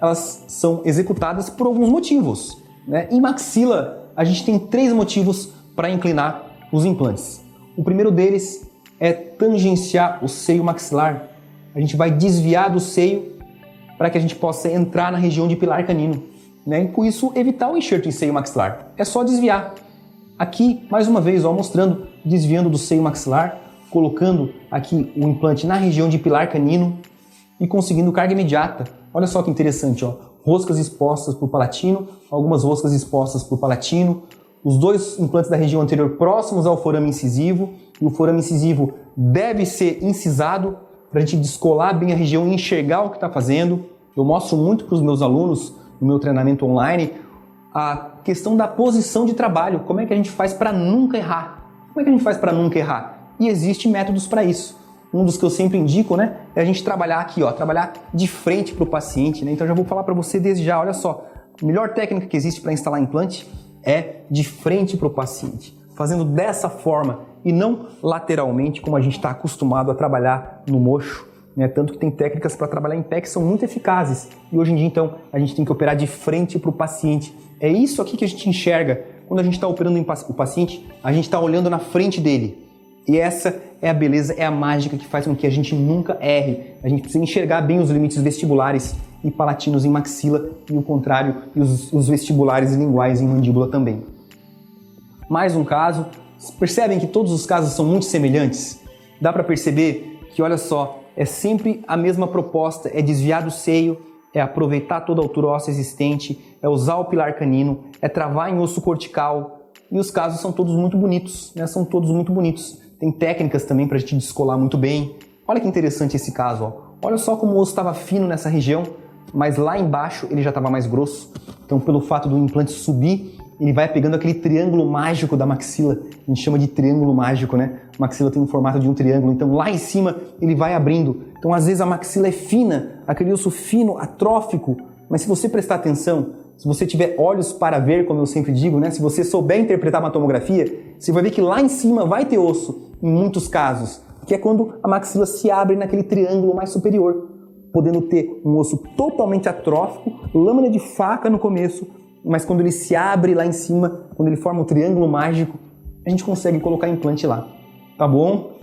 elas são executadas por alguns motivos. Em maxila, a gente tem 3 motivos para inclinar os implantes. O primeiro deles é tangenciar o seio maxilar. A gente vai desviar do seio para que a gente possa entrar na região de pilar canino. E com isso evitar o enxerto em seio maxilar. É só desviar. Aqui, mais uma vez, mostrando, desviando do seio maxilar, colocando aqui o implante na região de pilar canino e conseguindo carga imediata. Olha só que interessante, roscas expostas por palatino, algumas roscas expostas por palatino, os 2 implantes da região anterior próximos ao forame incisivo, e o forame incisivo deve ser incisado para a gente descolar bem a região e enxergar o que está fazendo. Eu mostro muito para os meus alunos no meu treinamento online a questão da posição de trabalho. Como é que a gente faz para nunca errar? Como é que a gente faz para nunca errar? E existem métodos para isso. Um dos que eu sempre indico, né, é a gente trabalhar aqui, ó, trabalhar de frente para o paciente, né? Então já vou falar para você desde já, olha só, a melhor técnica que existe para instalar implante é de frente para o paciente, fazendo dessa forma e não lateralmente, como a gente está acostumado a trabalhar no mocho, né? Tanto que tem técnicas para trabalhar em pé que são muito eficazes. E hoje em dia, então, a gente tem que operar de frente para o paciente. É isso aqui que a gente enxerga. Quando a gente está operando o paciente, a gente está olhando na frente dele. E essa é a beleza, é a mágica que faz com que a gente nunca erre. A gente precisa enxergar bem os limites vestibulares e palatinos em maxila e o contrário, e os vestibulares e linguais em mandíbula também. Mais um caso. Percebem que todos os casos são muito semelhantes? Dá para perceber que, olha só, é sempre a mesma proposta, é desviar do seio, é aproveitar toda a altura óssea existente, é usar o pilar canino, é travar em osso cortical, e os casos são todos muito bonitos, né? São todos muito bonitos. Tem técnicas também para a gente descolar muito bem. Olha que interessante esse caso, ó. Olha só como o osso estava fino nessa região, mas lá embaixo ele já estava mais grosso. Então, pelo fato do implante subir, ele vai pegando aquele triângulo mágico da maxila. A gente chama de triângulo mágico, né? A maxila tem um formato de um triângulo, então lá em cima ele vai abrindo. Então, às vezes a maxila é fina, aquele osso fino, atrófico, mas se você prestar atenção, se você tiver olhos para ver, como eu sempre digo, né? Se você souber interpretar uma tomografia, você vai ver que lá em cima vai ter osso, em muitos casos, que é quando a maxila se abre naquele triângulo mais superior, podendo ter um osso totalmente atrófico, lâmina de faca no começo, mas quando ele se abre lá em cima, quando ele forma um triângulo mágico, a gente consegue colocar implante lá, tá bom?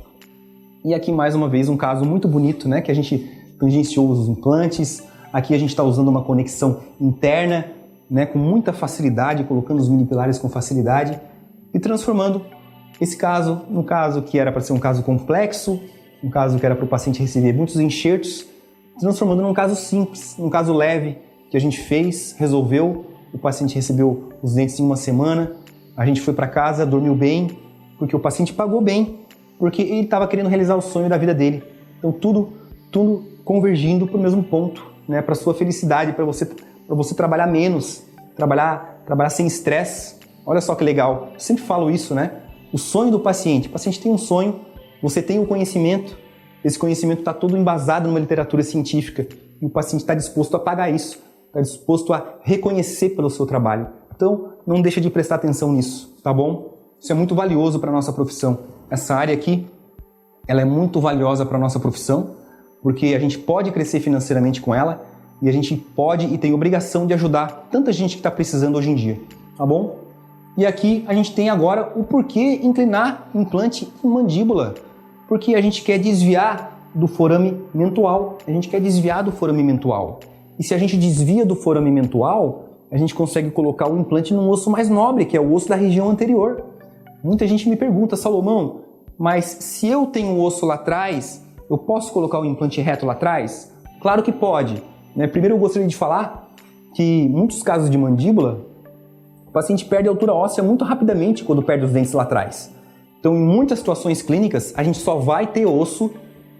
E aqui mais uma vez um caso muito bonito, né? Que a gente tangenciou os implantes, aqui a gente está usando uma conexão interna, né, com muita facilidade, colocando os mini pilares com facilidade e transformando esse caso num caso que era para ser um caso complexo, um caso que era para o paciente receber muitos enxertos, transformando num caso simples, num caso leve que a gente fez, resolveu, o paciente recebeu os dentes em uma semana, a gente foi para casa, dormiu bem, porque o paciente pagou bem, porque ele estava querendo realizar o sonho da vida dele. Então tudo convergindo para o mesmo ponto, né, para sua felicidade, para você trabalhar menos, trabalhar sem estresse. Olha só que legal, eu sempre falo isso, né? O sonho do paciente, o paciente tem um sonho, você tem o conhecimento, esse conhecimento está todo embasado numa literatura científica e o paciente está disposto a pagar isso, está disposto a reconhecer pelo seu trabalho. Então, não deixa de prestar atenção nisso, tá bom? Isso é muito valioso para a nossa profissão. Essa área aqui, ela é muito valiosa para a nossa profissão, porque a gente pode crescer financeiramente com ela, e a gente pode e tem obrigação de ajudar tanta gente que está precisando hoje em dia, tá bom? E aqui a gente tem agora o porquê inclinar implante em mandíbula. Porque a gente quer desviar do forame mentual, a gente quer desviar do forame mentual. E se a gente desvia do forame mentual, a gente consegue colocar o implante num osso mais nobre, que é o osso da região anterior. Muita gente me pergunta, Salomão, mas se eu tenho o osso lá atrás, eu posso colocar o implante reto lá atrás? Claro que pode. Primeiro eu gostaria de falar que em muitos casos de mandíbula, o paciente perde a altura óssea muito rapidamente quando perde os dentes lá atrás. Então, em muitas situações clínicas, a gente só vai ter osso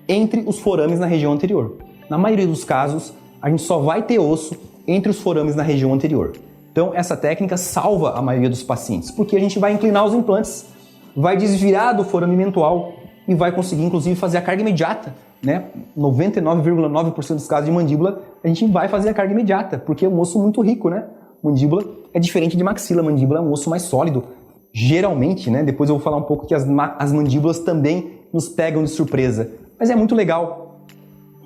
entre os forames na região anterior. Na maioria dos casos, a gente só vai ter osso entre os forames na região anterior. Então, essa técnica salva a maioria dos pacientes, porque a gente vai inclinar os implantes, vai desviar do forame mentual e vai conseguir, inclusive, fazer a carga imediata. 99,9% dos casos de mandíbula, a gente vai fazer a carga imediata, porque é um osso muito rico, né? Mandíbula é diferente de maxila, mandíbula é um osso mais sólido. Geralmente, né? Depois eu vou falar um pouco que as mandíbulas também nos pegam de surpresa. Mas é muito legal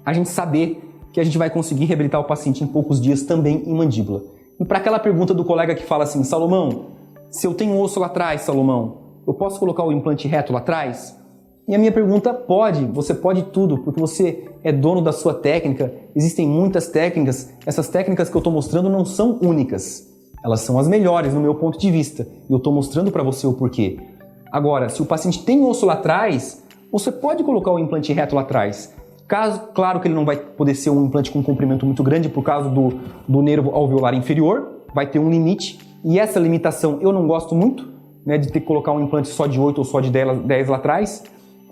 a gente saber que a gente vai conseguir reabilitar o paciente em poucos dias também em mandíbula. E para aquela pergunta do colega que fala assim, Salomão, se eu tenho um osso lá atrás, Salomão, eu posso colocar o implante reto lá atrás? E a minha pergunta, pode, você pode tudo, porque você é dono da sua técnica, existem muitas técnicas, essas técnicas que eu estou mostrando não são únicas, elas são as melhores no meu ponto de vista, e eu estou mostrando para você o porquê. Agora, se o paciente tem osso lá atrás, você pode colocar o implante reto lá atrás. Claro que ele não vai poder ser um implante com comprimento muito grande por causa do nervo alveolar inferior, vai ter um limite, e essa limitação eu não gosto muito, de ter que colocar um implante só de 8 ou só de 10 lá atrás,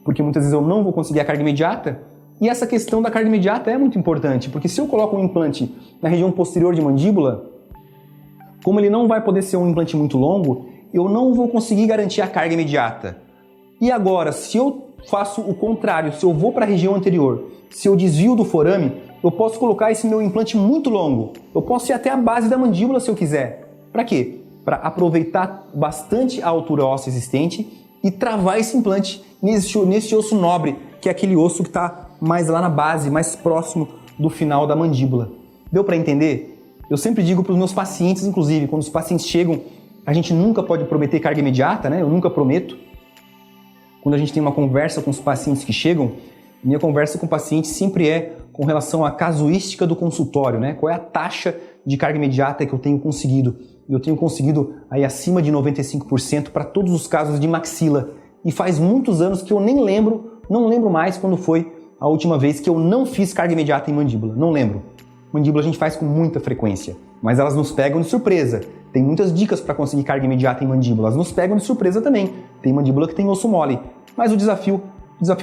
porque muitas vezes eu não vou conseguir a carga imediata. E essa questão da carga imediata é muito importante, porque se eu coloco um implante na região posterior de mandíbula, Como ele não vai poder ser um implante muito longo, eu não vou conseguir garantir a carga imediata. E agora, se eu faço o contrário, se eu vou para a região anterior, se eu desvio do forame, eu posso colocar esse meu implante muito longo. Eu posso ir até a base da mandíbula se eu quiser. Para quê? Para aproveitar bastante a altura óssea existente e travar esse implante nesse osso nobre, que é aquele osso que está mais lá na base, mais próximo do final da mandíbula. Deu para entender? Eu sempre digo para os meus pacientes, inclusive, quando os pacientes chegam, a gente nunca pode prometer carga imediata, né? Eu nunca prometo. Quando a gente tem uma conversa com os pacientes que chegam, minha conversa com o paciente sempre é com relação à casuística do consultório, né? Qual é a taxa de carga imediata que eu tenho conseguido? Eu tenho conseguido aí acima de 95% para todos os casos de maxila. E faz muitos anos que eu nem lembro, não lembro mais quando foi a última vez que eu não fiz carga imediata em mandíbula. Não lembro. Mandíbula a gente faz com muita frequência, mas elas nos pegam de surpresa. Tem muitas dicas para conseguir carga imediata em mandíbula, elas nos pegam de surpresa também. Tem mandíbula que tem osso mole, mas o desafio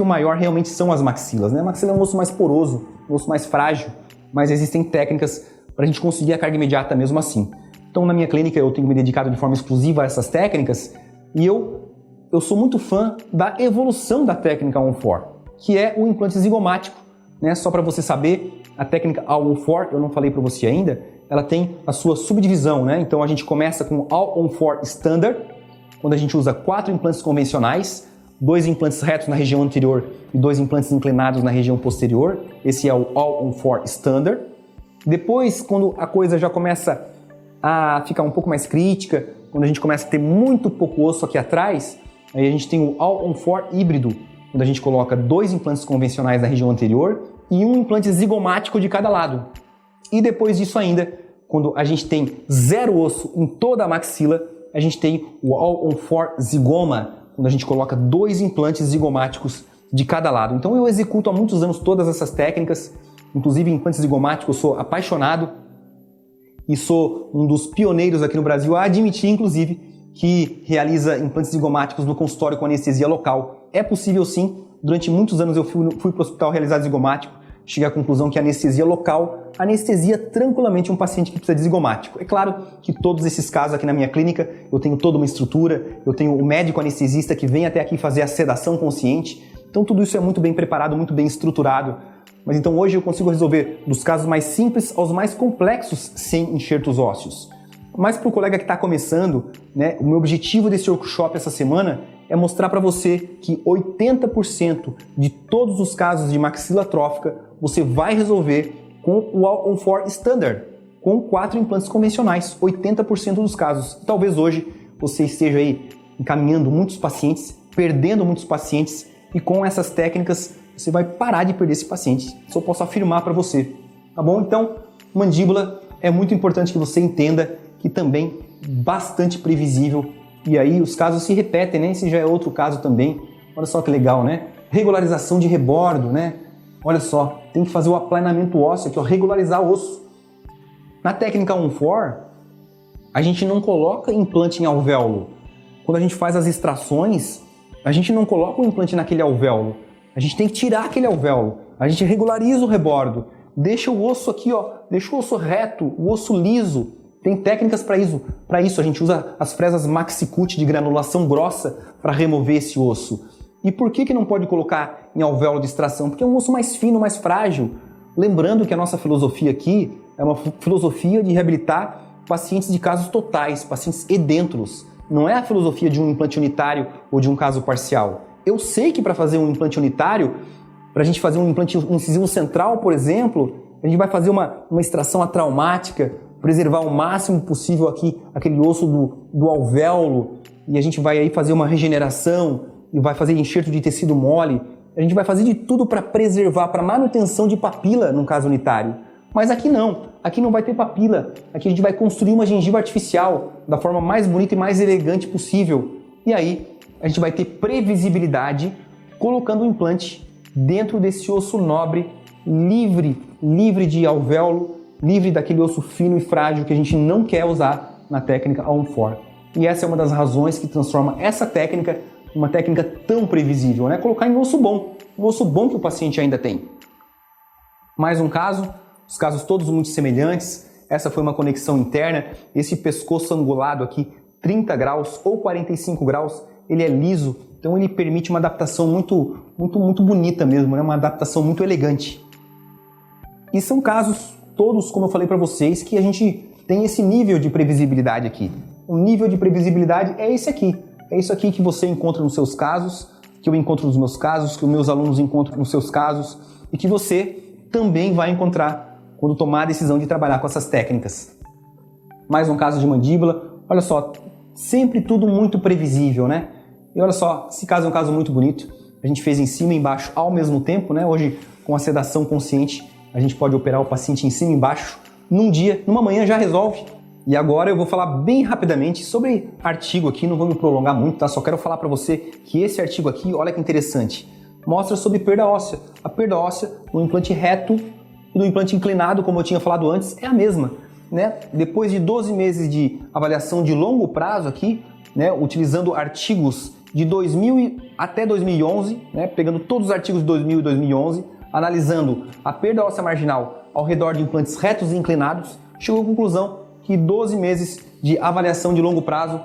maior realmente são as maxilas, né? A maxila é um osso mais poroso, um osso mais frágil, mas existem técnicas para a gente conseguir a carga imediata mesmo assim. Então na minha clínica eu tenho me dedicado de forma exclusiva a essas técnicas e eu sou muito fã da evolução da técnica On4, que é o implante zigomático, né? Só para você saber, a técnica All-on-4, eu não falei para você ainda, ela tem a sua subdivisão, né? Então a gente começa com All-on-4 Standard, quando a gente usa 4 implantes convencionais, 2 implantes retos na região anterior e 2 implantes inclinados na região posterior. Esse é o All-on-4 Standard. Depois, quando a coisa já começa a ficar um pouco mais crítica, quando a gente começa a ter muito pouco osso aqui atrás, aí a gente tem o All-on-4 híbrido, quando a gente coloca 2 implantes convencionais na região anterior e um implante zigomático de cada lado. E depois disso ainda, quando a gente tem 0 osso em toda a maxila, a gente tem o All-on-4 zigoma, quando a gente coloca 2 implantes zigomáticos de cada lado. Então eu executo há muitos anos todas essas técnicas, inclusive implantes zigomáticos, eu sou apaixonado e sou um dos pioneiros aqui no Brasil a admitir, inclusive, que realiza implantes zigomáticos no consultório com anestesia local. É possível sim. Durante muitos anos eu fui para o hospital realizar zigomático, cheguei à conclusão que a anestesia local anestesia tranquilamente um paciente que precisa de zigomático. É claro que todos esses casos aqui na minha clínica, eu tenho toda uma estrutura, eu tenho o médico anestesista que vem até aqui fazer a sedação consciente, então tudo isso é muito bem preparado, muito bem estruturado. Mas então hoje eu consigo resolver dos casos mais simples aos mais complexos sem enxertos ósseos. Mas para o colega que está começando, né, o meu objetivo desse workshop essa semana é mostrar para você que 80% de todos os casos de maxila atrófica você vai resolver com o All-on-4 Standard, com 4 implantes convencionais, 80% dos casos. Talvez hoje você esteja aí encaminhando muitos pacientes, perdendo muitos pacientes, e com essas técnicas você vai parar de perder esse paciente. Isso eu posso afirmar para você, tá bom? Então, mandíbula é muito importante que você entenda que também bastante previsível. E aí os casos se repetem, né? Esse já é outro caso também. Olha só que legal, né? Regularização de rebordo, né? Olha só, tem que fazer o aplanamento ósseo aqui, ó, regularizar o osso. Na técnica On4, a gente não coloca implante em alvéolo. Quando a gente faz as extrações, a gente não coloca o implante naquele alvéolo. A gente tem que tirar aquele alvéolo. A gente regulariza o rebordo. Deixa o osso aqui, ó, deixa o osso reto, o osso liso. Tem técnicas para isso. Para isso, a gente usa as fresas Maxi-Cut de granulação grossa para remover esse osso. E por que não pode colocar em alvéolo de extração? Porque é um osso mais fino, mais frágil. Lembrando que a nossa filosofia aqui é uma filosofia de reabilitar pacientes de casos totais, pacientes edêntulos. Não é a filosofia de um implante unitário ou de um caso parcial. Eu sei que para fazer um implante unitário, para a gente fazer um implante incisivo central, por exemplo, a gente vai fazer uma extração atraumática, preservar o máximo possível aqui aquele osso do alvéolo, e a gente vai aí fazer uma regeneração e vai fazer enxerto de tecido mole. A gente vai fazer de tudo para preservar, para manutenção de papila no caso unitário. Mas aqui não vai ter papila. Aqui a gente vai construir uma gengiva artificial da forma mais bonita e mais elegante possível. E aí a gente vai ter previsibilidade colocando o implante dentro desse osso nobre, livre de alvéolo, livre daquele osso fino e frágil que a gente não quer usar na técnica On4. E essa é uma das razões que transforma essa técnica em uma técnica tão previsível, né? Colocar em osso bom, um osso bom que o paciente ainda tem. Mais um caso, os casos todos muito semelhantes. essa foi uma conexão interna. Esse pescoço angulado aqui, 30 graus ou 45 graus, ele é liso, então ele permite uma adaptação muito bonita mesmo, né? Uma adaptação muito elegante. E são casos todos, como eu falei para vocês, que a gente tem esse nível de previsibilidade aqui. O nível de previsibilidade é esse aqui. É isso aqui que você encontra nos seus casos, que eu encontro nos meus casos, que os meus alunos encontram nos seus casos e que você também vai encontrar quando tomar a decisão de trabalhar com essas técnicas. Mais um caso de mandíbula. Olha só, sempre tudo muito previsível, né? E olha só, esse caso é um caso muito bonito. A gente fez em cima e embaixo ao mesmo tempo, né? Hoje, com a sedação consciente, a gente pode operar o paciente em cima e embaixo num dia, numa manhã já resolve. E agora eu vou falar bem rapidamente sobre artigo aqui, não vou me prolongar muito, tá? Só quero falar para você que esse artigo aqui, olha que interessante, mostra sobre perda óssea. A perda óssea no implante reto e no implante inclinado, como eu tinha falado antes, é a mesma, né? Depois de 12 meses de avaliação de longo prazo aqui, né, utilizando artigos de 2000 até 2011, né, pegando todos os artigos de 2000 e 2011, analisando a perda óssea marginal ao redor de implantes retos e inclinados, chegou à conclusão que 12 meses de avaliação de longo prazo,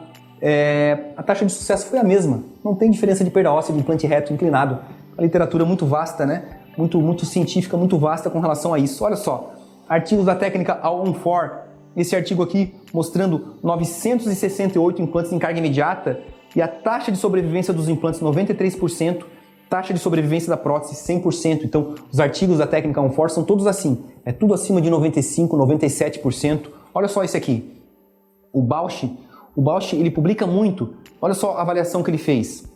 a taxa de sucesso foi a mesma. Não tem diferença de perda óssea de implante reto e inclinado. A literatura é muito vasta, né? Muito científica, muito vasta com relação a isso. Olha só, artigos da técnica All-on-4, esse artigo aqui mostrando 968 implantes em carga imediata e a taxa de sobrevivência dos implantes 93%, taxa de sobrevivência da prótese 100%. Então, os artigos da técnica On4 são todos assim, é tudo acima de 95%, 97%. Olha só esse aqui, o Bausch ele publica muito, olha só a avaliação que ele fez.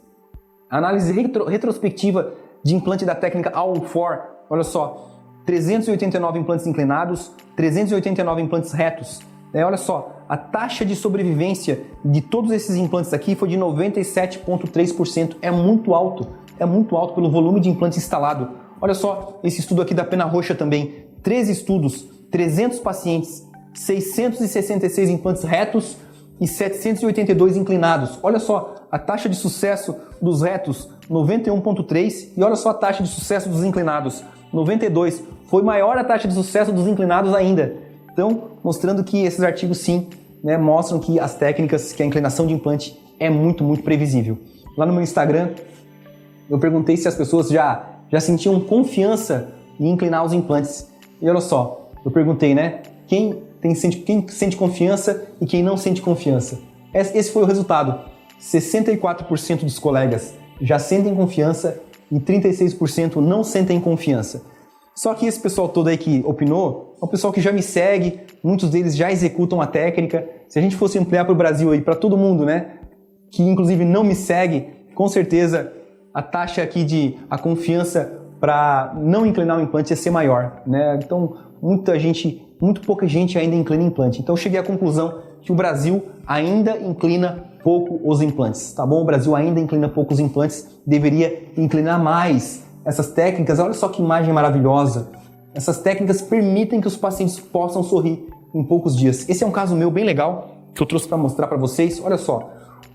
Análise retrospectiva de implante da técnica On4, olha só, 389 implantes inclinados, 389 implantes retos. Olha só, a taxa de sobrevivência de todos esses implantes aqui foi de 97,3%. É muito alto pelo volume de implante instalado. Olha só, esse estudo aqui da Pena Roxa também, 13 estudos, 300 pacientes, 666 implantes retos e 782 inclinados. Olha só, a taxa de sucesso dos retos, 91,3%, e olha só a taxa de sucesso dos inclinados, 92%. Foi maior a taxa de sucesso dos inclinados ainda. Então, mostrando que esses artigos sim, né, mostram que as técnicas, que a inclinação de implante é muito previsível. Lá no meu Instagram, eu perguntei se as pessoas já sentiam confiança em inclinar os implantes. E olha só, eu perguntei, né, quem sente confiança e quem não sente confiança. Esse foi o resultado. 64% dos colegas já sentem confiança e 36% não sentem confiança. Só que esse pessoal todo aí que opinou, é o pessoal que já me segue, muitos deles já executam a técnica. Se a gente fosse ampliar para o Brasil aí, para todo mundo, né, que inclusive não me segue, com certeza a taxa aqui a confiança para não inclinar o implante ia ser maior, né? Então, muito pouca gente ainda inclina implante. Então, eu cheguei à conclusão que o Brasil ainda inclina pouco os implantes, tá bom? O Brasil ainda inclina pouco os implantes, deveria inclinar mais. Essas técnicas, olha só que imagem maravilhosa. Essas técnicas permitem que os pacientes possam sorrir em poucos dias. Esse é um caso meu bem legal, que eu trouxe para mostrar para vocês. Olha só,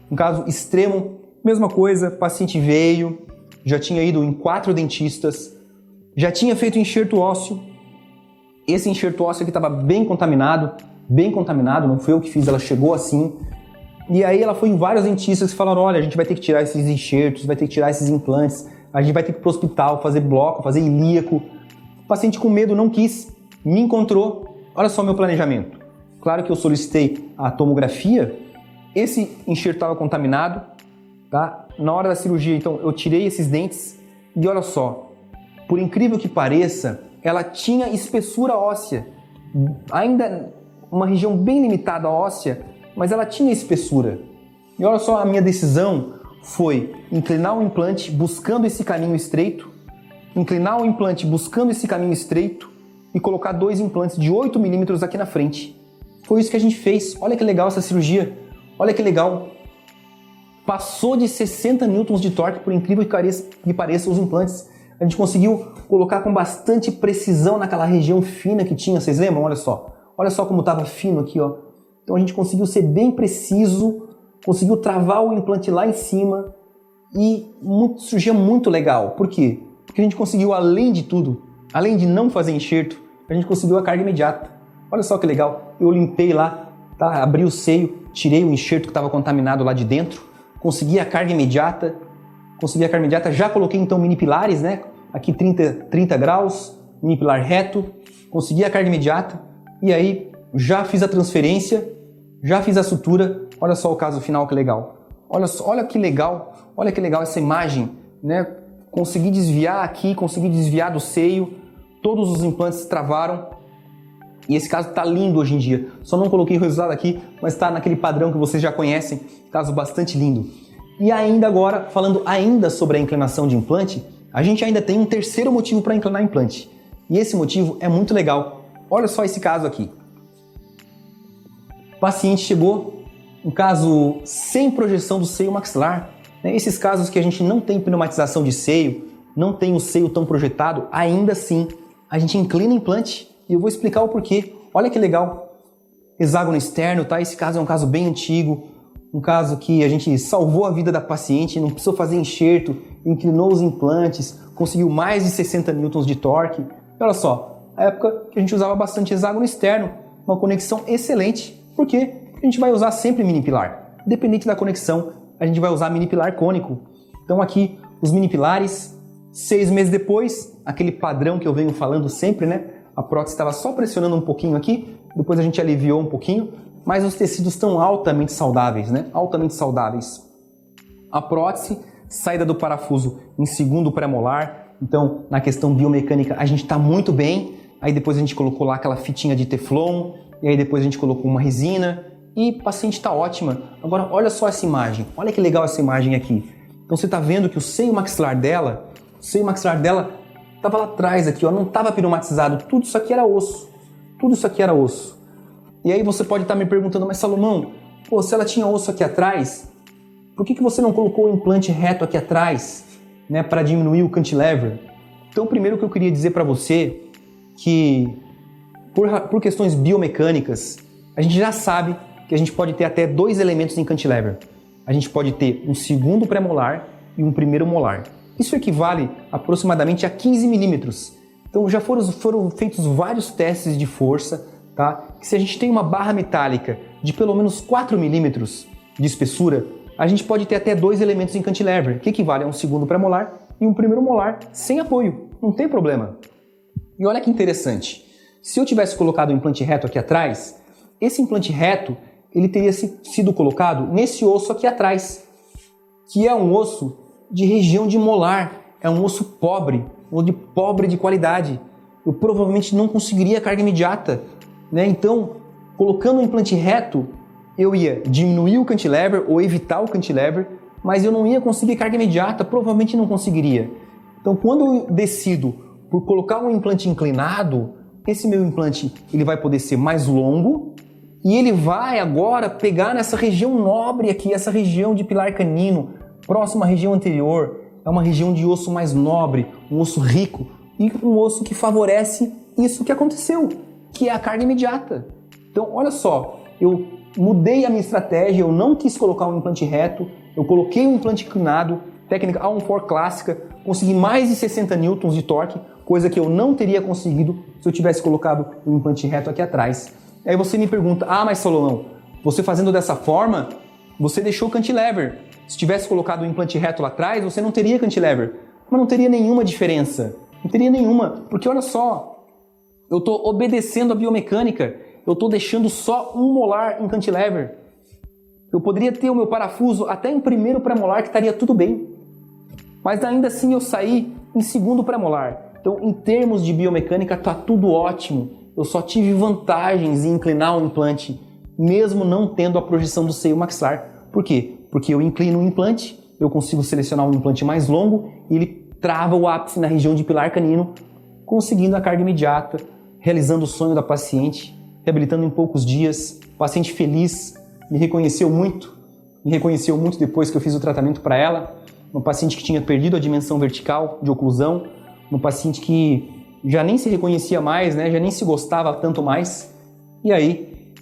um caso extremo, mesma coisa, paciente veio, já tinha ido em 4 dentistas, já tinha feito enxerto ósseo. Esse enxerto ósseo aqui estava bem contaminado, não foi eu que fiz, ela chegou assim. E aí ela foi em vários dentistas que falaram, olha, a gente vai ter que tirar esses enxertos, vai ter que tirar esses implantes, a gente vai ter que ir para o hospital, fazer bloco, fazer ilíaco. O paciente com medo não quis, me encontrou. Olha só o meu planejamento. Claro que eu solicitei a tomografia, esse enxerto estava contaminado, tá? Na hora da cirurgia, então, eu tirei esses dentes e olha só, por incrível que pareça, ela tinha espessura óssea, ainda uma região bem limitada óssea, mas ela tinha espessura. E olha só, a minha decisão foi inclinar o implante buscando esse caminho estreito, inclinar o implante buscando esse caminho estreito e colocar 2 implantes de 8 milímetros aqui na frente. Foi isso que a gente fez. Olha que legal essa cirurgia. Olha que legal. Passou de 60 newtons de torque, por incrível que pareça, os implantes. A gente conseguiu colocar com bastante precisão naquela região fina que tinha. Vocês lembram? Olha só como estava fino aqui, ó. Então a gente conseguiu ser bem preciso, conseguiu travar o implante lá em cima e cirurgia muito legal. Por quê? Porque a gente conseguiu, além de tudo, além de não fazer enxerto, a gente conseguiu a carga imediata. Olha só que legal, eu limpei lá, tá? Abri o seio, tirei o enxerto que estava contaminado lá de dentro, consegui a carga imediata, já coloquei então mini pilares, né? Aqui 30 graus, mini pilar reto, consegui a carga imediata e aí já fiz a transferência, já fiz a sutura. Olha só o caso final, que legal. Olha que legal essa imagem, né? Consegui desviar aqui, consegui desviar do seio, todos os implantes travaram e esse caso tá lindo hoje em dia. Só não coloquei o resultado aqui, mas tá naquele padrão que vocês já conhecem, caso bastante lindo. E ainda agora, falando ainda sobre a inclinação de implante, a gente ainda tem um terceiro motivo para inclinar implante. E esse motivo é muito legal. Olha só esse caso aqui. O paciente chegou, um caso sem projeção do seio maxilar. Esses casos que a gente não tem pneumatização de seio, não tem o seio tão projetado, ainda assim a gente inclina o implante e eu vou explicar o porquê. Olha que legal. Hexágono externo, tá? Esse caso é um caso bem antigo, um caso que a gente salvou a vida da paciente, não precisou fazer enxerto, inclinou os implantes, conseguiu mais de 60 newtons de torque. E olha só, a época que a gente usava bastante hexágono externo, uma conexão excelente, porque a gente vai usar sempre mini pilar. Independente da conexão, a gente vai usar mini pilar cônico. Então aqui, os mini pilares, 6 meses depois, aquele padrão que eu venho falando sempre, né? A prótese estava só pressionando um pouquinho aqui, depois a gente aliviou um pouquinho, mas os tecidos estão altamente saudáveis, né? Altamente saudáveis. A prótese, saída do parafuso em segundo pré-molar, então na questão biomecânica a gente está muito bem, aí depois a gente colocou lá aquela fitinha de teflon, e aí depois a gente colocou uma resina, e a paciente está ótima. Agora olha só essa imagem, olha que legal essa imagem aqui. Então você está vendo que o seio maxilar dela estava lá atrás aqui, ó, não estava pneumatizado, tudo isso aqui era osso, E aí você pode estar me perguntando, mas Salomão, pô, se ela tinha osso aqui atrás, por que você não colocou o implante reto aqui atrás, né, para diminuir o cantilever? Então, primeiro que eu queria dizer para você que por questões biomecânicas, a gente já sabe que a gente pode ter até 2 elementos em cantilever. A gente pode ter um segundo pré-molar e um primeiro molar. Isso equivale aproximadamente a 15 milímetros. Então já foram feitos vários testes de força, tá? Que se a gente tem uma barra metálica de pelo menos 4 milímetros de espessura, a gente pode ter até 2 elementos em cantilever, que equivale a um segundo pré-molar e um primeiro molar sem apoio. Não tem problema. E olha que interessante. Se eu tivesse colocado o implante reto aqui atrás, esse implante reto ele teria sido colocado nesse osso aqui atrás, que é um osso de região de molar, é um osso pobre de qualidade. Eu provavelmente não conseguiria carga imediata, né? Então, colocando o implante reto, eu ia diminuir o cantilever ou evitar o cantilever, mas eu não ia conseguir carga imediata, provavelmente não conseguiria. Então, quando eu decido por colocar um implante inclinado, esse meu implante ele vai poder ser mais longo e ele vai agora pegar nessa região nobre aqui, essa região de pilar canino, próxima à região anterior. É uma região de osso mais nobre, um osso rico e um osso que favorece isso que aconteceu, que é a carga imediata. Então, olha só, eu mudei a minha estratégia, eu não quis colocar um implante reto, eu coloquei um implante inclinado, técnica A14 clássica, consegui mais de 60 newtons de torque, coisa que eu não teria conseguido se eu tivesse colocado um implante reto aqui atrás. Aí você me pergunta, mas Salomão, você fazendo dessa forma, você deixou o cantilever. Se tivesse colocado um implante reto lá atrás, você não teria cantilever. Mas não teria nenhuma diferença. Não teria nenhuma, porque olha só, eu estou obedecendo a biomecânica, eu estou deixando só um molar em cantilever. Eu poderia ter o meu parafuso até em primeiro pré-molar que estaria tudo bem. Mas ainda assim eu saí em segundo pré-molar. Então, em termos de biomecânica, está tudo ótimo. Eu só tive vantagens em inclinar o implante, mesmo não tendo a projeção do seio maxilar. Por quê? Porque eu inclino o implante, eu consigo selecionar um implante mais longo e ele trava o ápice na região de pilar canino, conseguindo a carga imediata, realizando o sonho da paciente, reabilitando em poucos dias. Paciente feliz, me reconheceu muito depois que eu fiz o tratamento para ela. Uma paciente que tinha perdido a dimensão vertical de oclusão, uma paciente que já nem se reconhecia mais, né? Já nem se gostava tanto mais. E aí,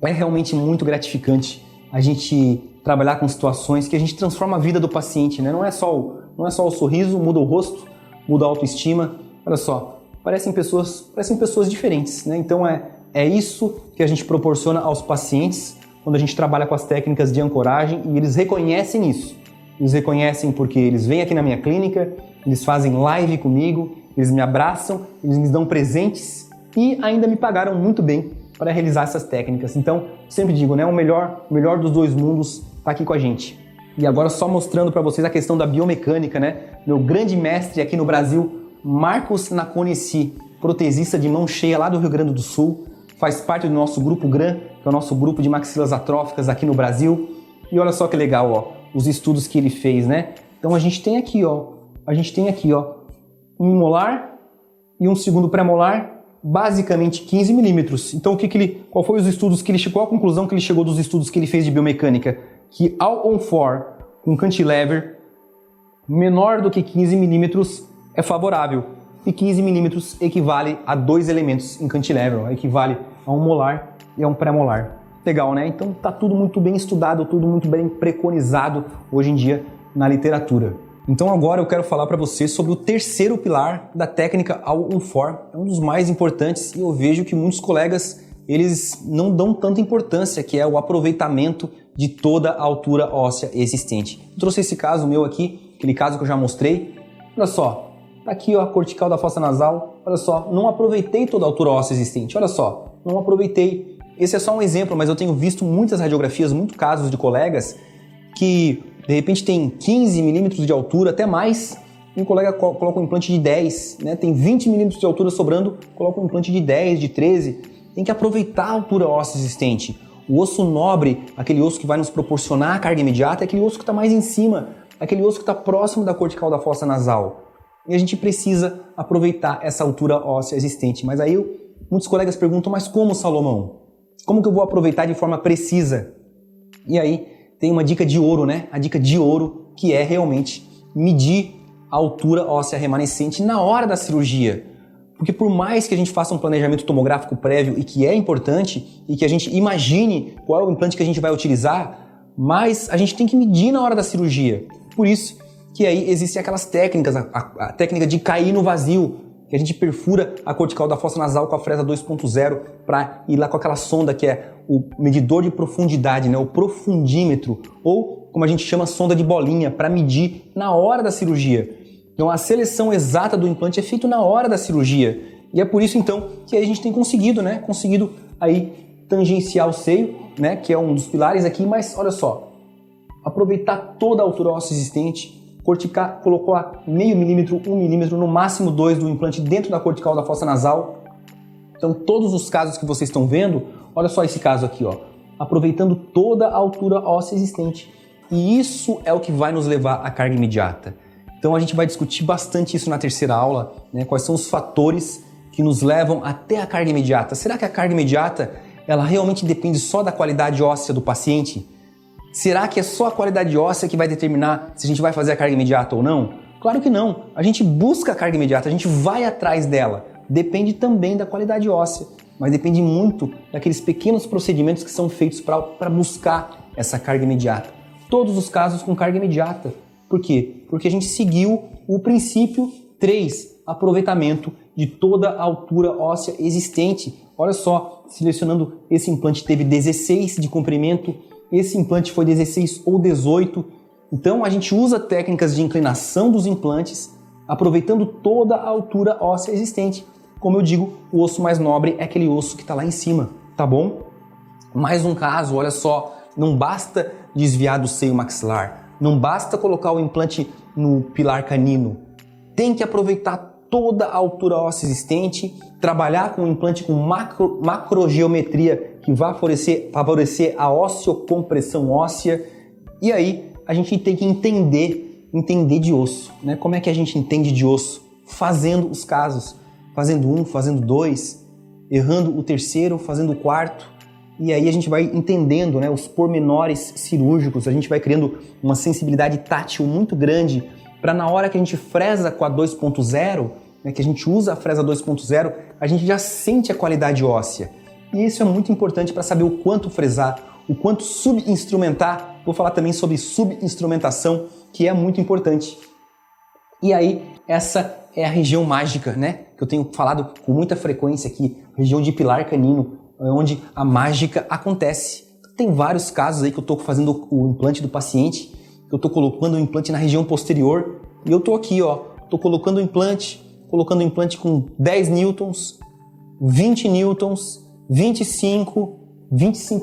é realmente muito gratificante a gente trabalhar com situações que a gente transforma a vida do paciente, né? Não é só o sorriso, muda o rosto, muda a autoestima. Olha só, parecem pessoas diferentes, né? Então é É isso que a gente proporciona aos pacientes quando a gente trabalha com as técnicas de ancoragem e eles reconhecem isso. Eles reconhecem porque eles vêm aqui na minha clínica, eles fazem live comigo, eles me abraçam, eles me dão presentes e ainda me pagaram muito bem para realizar essas técnicas. Então, sempre digo, né, o melhor dos dois mundos está aqui com a gente. E agora só mostrando para vocês a questão da biomecânica, né? Meu grande mestre aqui no Brasil, Marcos Naconeci, protesista de mão cheia lá do Rio Grande do Sul, faz parte do nosso grupo GRAM, que é o nosso grupo de maxilas atróficas aqui no Brasil. E olha só que legal, ó, os estudos que ele fez, né? Então a gente tem aqui, ó, um molar e um segundo pré-molar, basicamente 15 milímetros. Então qual foi os estudos que ele chegou, qual a conclusão que ele chegou dos estudos que ele fez de biomecânica? Que All-on-4 com cantilever menor do que 15 milímetros é favorável. E 15 milímetros equivale a 2 elementos em cantilever, equivale a um molar e a um pré-molar. Legal, né? Então tá tudo muito bem estudado, tudo muito bem preconizado hoje em dia na literatura. Então agora eu quero falar para você sobre o terceiro pilar da técnica All-on-4. É um dos mais importantes e eu vejo que muitos colegas eles não dão tanta importância, que é o aproveitamento de toda a altura óssea existente. Eu trouxe esse caso meu aqui, aquele caso que eu já mostrei. Olha só, tá aqui ó, a cortical da fossa nasal. Olha só, não aproveitei toda a altura óssea existente. Olha só, não aproveitei. Esse é só um exemplo, mas eu tenho visto muitas radiografias, muitos casos de colegas que de repente tem 15 milímetros de altura, até mais, e um colega coloca um implante de 10, né? Tem 20 milímetros de altura sobrando, coloca um implante de 10, de 13. Tem que aproveitar a altura óssea existente. O osso nobre, aquele osso que vai nos proporcionar a carga imediata, é aquele osso que está mais em cima, aquele osso que está próximo da cortical da fossa nasal. E a gente precisa aproveitar essa altura óssea existente. Mas aí muitos colegas perguntam, mas como, Salomão? Como que eu vou aproveitar de forma precisa? E aí tem uma dica de ouro, né? A dica de ouro que é realmente medir a altura óssea remanescente na hora da cirurgia. Porque por mais que a gente faça um planejamento tomográfico prévio e que é importante, e que a gente imagine qual é o implante que a gente vai utilizar, mas a gente tem que medir na hora da cirurgia. Por isso que aí existem aquelas técnicas, a técnica de cair no vazio, que a gente perfura a cortical da fossa nasal com a fresa 2.0 para ir lá com aquela sonda que é o medidor de profundidade, né? O profundímetro, ou como a gente chama, sonda de bolinha, para medir na hora da cirurgia. Então a seleção exata do implante é feita na hora da cirurgia. E é por isso então que a gente tem conseguido, né? Conseguido aí tangenciar o seio, né? Que é um dos pilares aqui, mas olha só, aproveitar toda a altura óssea existente, colocou meio milímetro, 1 milímetro, no máximo 2 do implante dentro da cortical da fossa nasal. Então todos os casos que vocês estão vendo, olha só esse caso aqui, ó, aproveitando toda a altura óssea existente. E isso é o que vai nos levar à carga imediata. Então a gente vai discutir bastante isso na terceira aula, né? Quais são os fatores que nos levam até a carga imediata. Será que a carga imediata ela realmente depende só da qualidade óssea do paciente? Será que é só a qualidade óssea que vai determinar se a gente vai fazer a carga imediata ou não? Claro que não. A gente busca a carga imediata, a gente vai atrás dela. Depende também da qualidade óssea, mas depende muito daqueles pequenos procedimentos que são feitos para buscar essa carga imediata. Todos os casos com carga imediata. Por quê? Porque a gente seguiu o princípio 3, aproveitamento de toda a altura óssea existente. Olha só, selecionando esse implante teve 16 de comprimento, esse implante foi 16 ou 18. Então a gente usa técnicas de inclinação dos implantes, aproveitando toda a altura óssea existente. Como eu digo, o osso mais nobre é aquele osso que está lá em cima, tá bom? Mais um caso, olha só, não basta desviar do seio maxilar, não basta colocar o implante no pilar canino, tem que aproveitar toda a altura óssea existente, trabalhar com um implante com macrogeometria que vai favorecer a osteocompressão óssea. E aí a gente tem que entender de osso, né? Como é que a gente entende de osso? Fazendo os casos, fazendo um, fazendo dois, errando o terceiro, fazendo o quarto. E aí a gente vai entendendo, né, os pormenores cirúrgicos, a gente vai criando uma sensibilidade tátil muito grande para na hora que a gente fresa com a 2.0, né, que a gente usa a fresa 2.0, a gente já sente a qualidade óssea. E isso é muito importante para saber o quanto fresar, o quanto subinstrumentar. Vou falar também sobre subinstrumentação, que é muito importante. E aí, essa é a região mágica, né? Que eu tenho falado com muita frequência aqui, região de pilar canino. onde a mágica acontece. Tem vários casos aí que eu estou fazendo o implante do paciente, que eu estou colocando o implante na região posterior, e eu estou aqui, estou colocando o implante com 10 newtons, 20 newtons, 25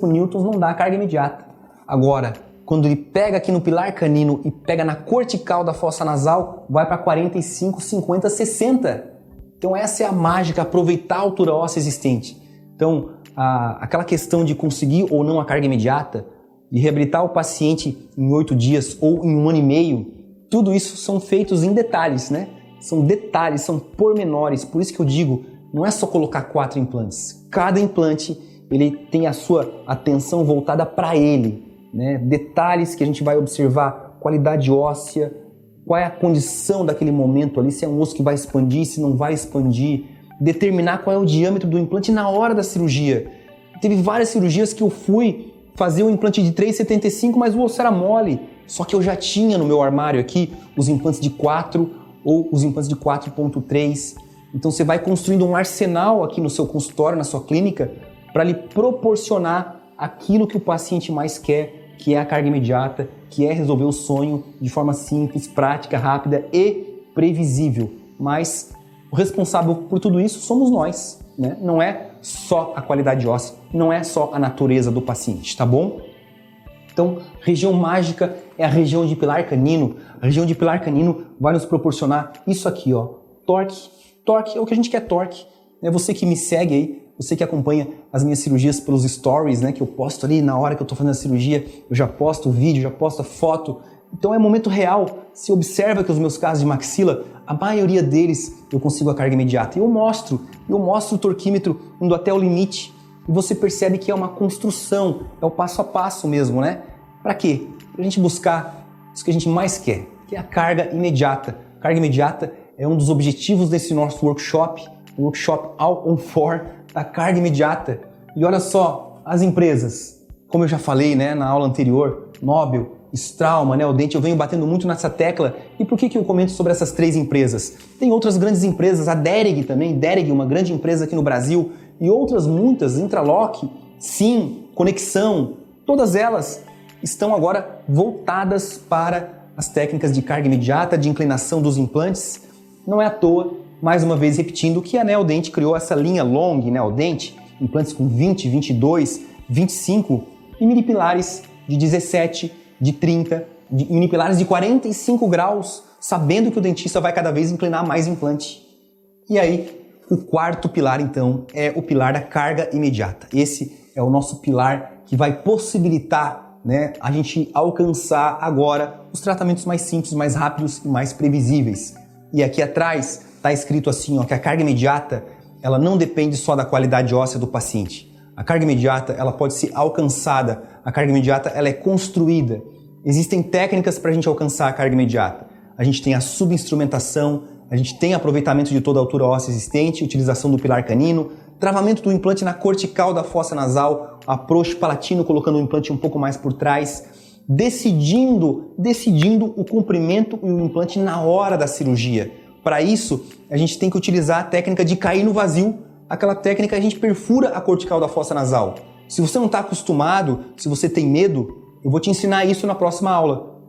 newtons, não dá carga imediata. Agora, quando ele pega aqui no pilar canino e pega na cortical da fossa nasal, vai para 45, 50, 60. Então essa é a mágica, aproveitar a altura óssea existente. Então, aquela questão de conseguir ou não a carga imediata, de reabilitar o paciente em 8 dias ou em 1 ano e meio, tudo isso são feitos em detalhes, né? São detalhes, são pormenores. Por isso que eu digo, não é só colocar 4 implantes. Cada implante, ele tem a sua atenção voltada para ele, né? Detalhes que a gente vai observar, qualidade óssea, qual é a condição daquele momento ali, se é um osso que vai expandir, se não vai expandir, determinar qual é o diâmetro do implante na hora da cirurgia. Teve várias cirurgias que eu fui fazer um implante de 3,75, mas o osso era mole. Só que eu já tinha no meu armário aqui os implantes de 4 ou os implantes de 4,3. Então você vai construindo um arsenal aqui no seu consultório, na sua clínica, para lhe proporcionar aquilo que o paciente mais quer, que é a carga imediata, que é resolver o sonho de forma simples, prática, rápida e previsível. Mas o responsável por tudo isso somos nós, né? Não é só a qualidade óssea, não é só a natureza do paciente, tá bom? Então, região mágica é a região de pilar canino. A região de pilar canino vai nos proporcionar isso aqui, torque. Torque é o que a gente quer, torque. É você que me segue aí, você que acompanha as minhas cirurgias pelos stories, né, que eu posto ali na hora que eu estou fazendo a cirurgia, eu já posto o vídeo, já posto a foto. Então é momento real. Se observa que os meus casos de maxila, a maioria deles eu consigo a carga imediata. E eu mostro o torquímetro indo até o limite. E você percebe que é uma construção, é o passo a passo mesmo, né? Para quê? Pra gente buscar isso que a gente mais quer, que é a carga imediata. A carga imediata é um dos objetivos desse nosso workshop, o workshop All on 4, da carga imediata. E olha só, as empresas, como eu já falei, né, na aula anterior, Nobel, Straumann, Neodent, eu venho batendo muito nessa tecla. E por que eu comento sobre essas 3 empresas? Tem outras grandes empresas, a Dereg também, Dereg, uma grande empresa aqui no Brasil, e outras muitas, Intralock, Sim, Conexão, todas elas estão agora voltadas para as técnicas de carga imediata, de inclinação dos implantes. Não é à toa, mais uma vez repetindo, que a Neodent criou essa linha Long Neodent, implantes com 20, 22, 25 e minipilares de 17, de 30, de minipilares de 45 graus, sabendo que o dentista vai cada vez inclinar mais o implante. E aí, o 4º pilar, então, é o pilar da carga imediata. Esse é o nosso pilar que vai possibilitar, né, a gente alcançar agora os tratamentos mais simples, mais rápidos e mais previsíveis. E aqui atrás está escrito assim, que a carga imediata ela não depende só da qualidade óssea do paciente. A carga imediata ela pode ser alcançada, a carga imediata ela é construída. Existem técnicas para a gente alcançar a carga imediata. A gente tem a subinstrumentação, a gente tem aproveitamento de toda a altura óssea existente, utilização do pilar canino, travamento do implante na cortical da fossa nasal, approach palatino colocando o implante um pouco mais por trás, decidindo o comprimento e o implante na hora da cirurgia. Para isso, a gente tem que utilizar a técnica de cair no vazio, aquela técnica que a gente perfura a cortical da fossa nasal. Se você não está acostumado, se você tem medo, eu vou te ensinar isso na próxima aula.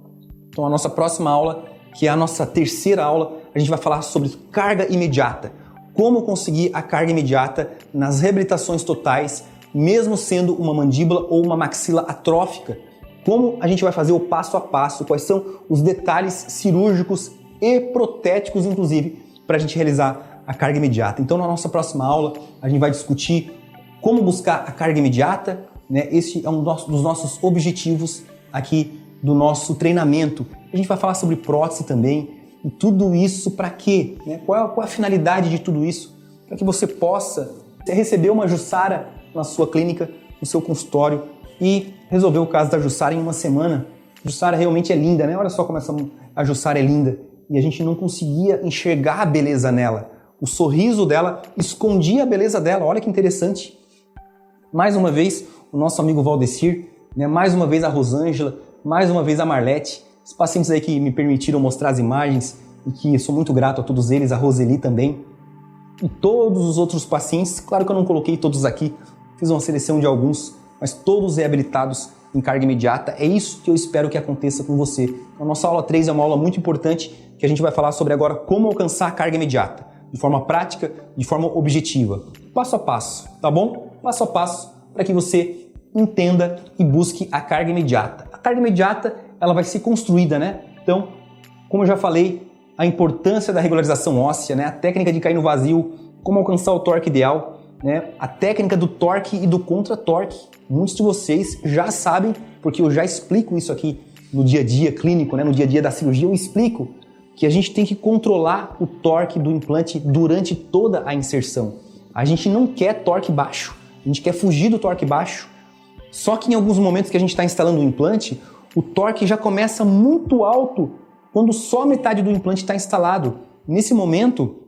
Então a nossa próxima aula, que é a nossa 3ª aula, a gente vai falar sobre carga imediata. Como conseguir a carga imediata nas reabilitações totais, mesmo sendo uma mandíbula ou uma maxila atrófica. Como a gente vai fazer o passo a passo, quais são os detalhes cirúrgicos e protéticos, inclusive, para a gente realizar a carga imediata. Então, na nossa próxima aula, a gente vai discutir como buscar a carga imediata, né? Esse é um dos nossos objetivos aqui do nosso treinamento. A gente vai falar sobre prótese também, e tudo isso para quê? Né? Qual é a finalidade de tudo isso? Para que você possa receber uma Jussara na sua clínica, no seu consultório, e resolver o caso da Jussara em uma semana. A Jussara realmente é linda, né? Olha só como a Jussara é linda. E a gente não conseguia enxergar a beleza nela. O sorriso dela escondia a beleza dela. Olha que interessante. Mais uma vez, o nosso amigo Valdecir, né? Mais uma vez a Rosângela, mais uma vez a Marlete. Os pacientes aí que me permitiram mostrar as imagens e que sou muito grato a todos eles, a Roseli também. E todos os outros pacientes, claro que eu não coloquei todos aqui, fiz uma seleção de alguns, mas todos reabilitados em carga imediata. É isso que eu espero que aconteça com você. A nossa aula 3 é uma aula muito importante que a gente vai falar sobre agora como alcançar a carga imediata, de forma prática, de forma objetiva, passo a passo, tá bom? Passo a passo para que você entenda e busque a carga imediata. A carga imediata, ela vai ser construída, né? Então, como eu já falei, a importância da regularização óssea, né? A técnica de cair no vazio, como alcançar o torque ideal, né? A técnica do torque e do contra-torque. Muitos de vocês já sabem, porque eu já explico isso aqui no dia a dia clínico, né? No dia a dia da cirurgia eu explico que a gente tem que controlar o torque do implante durante toda a inserção. A gente não quer torque baixo, a gente quer fugir do torque baixo. Só que em alguns momentos que a gente está instalando o implante, o torque já começa muito alto quando só metade do implante está instalado. Nesse momento,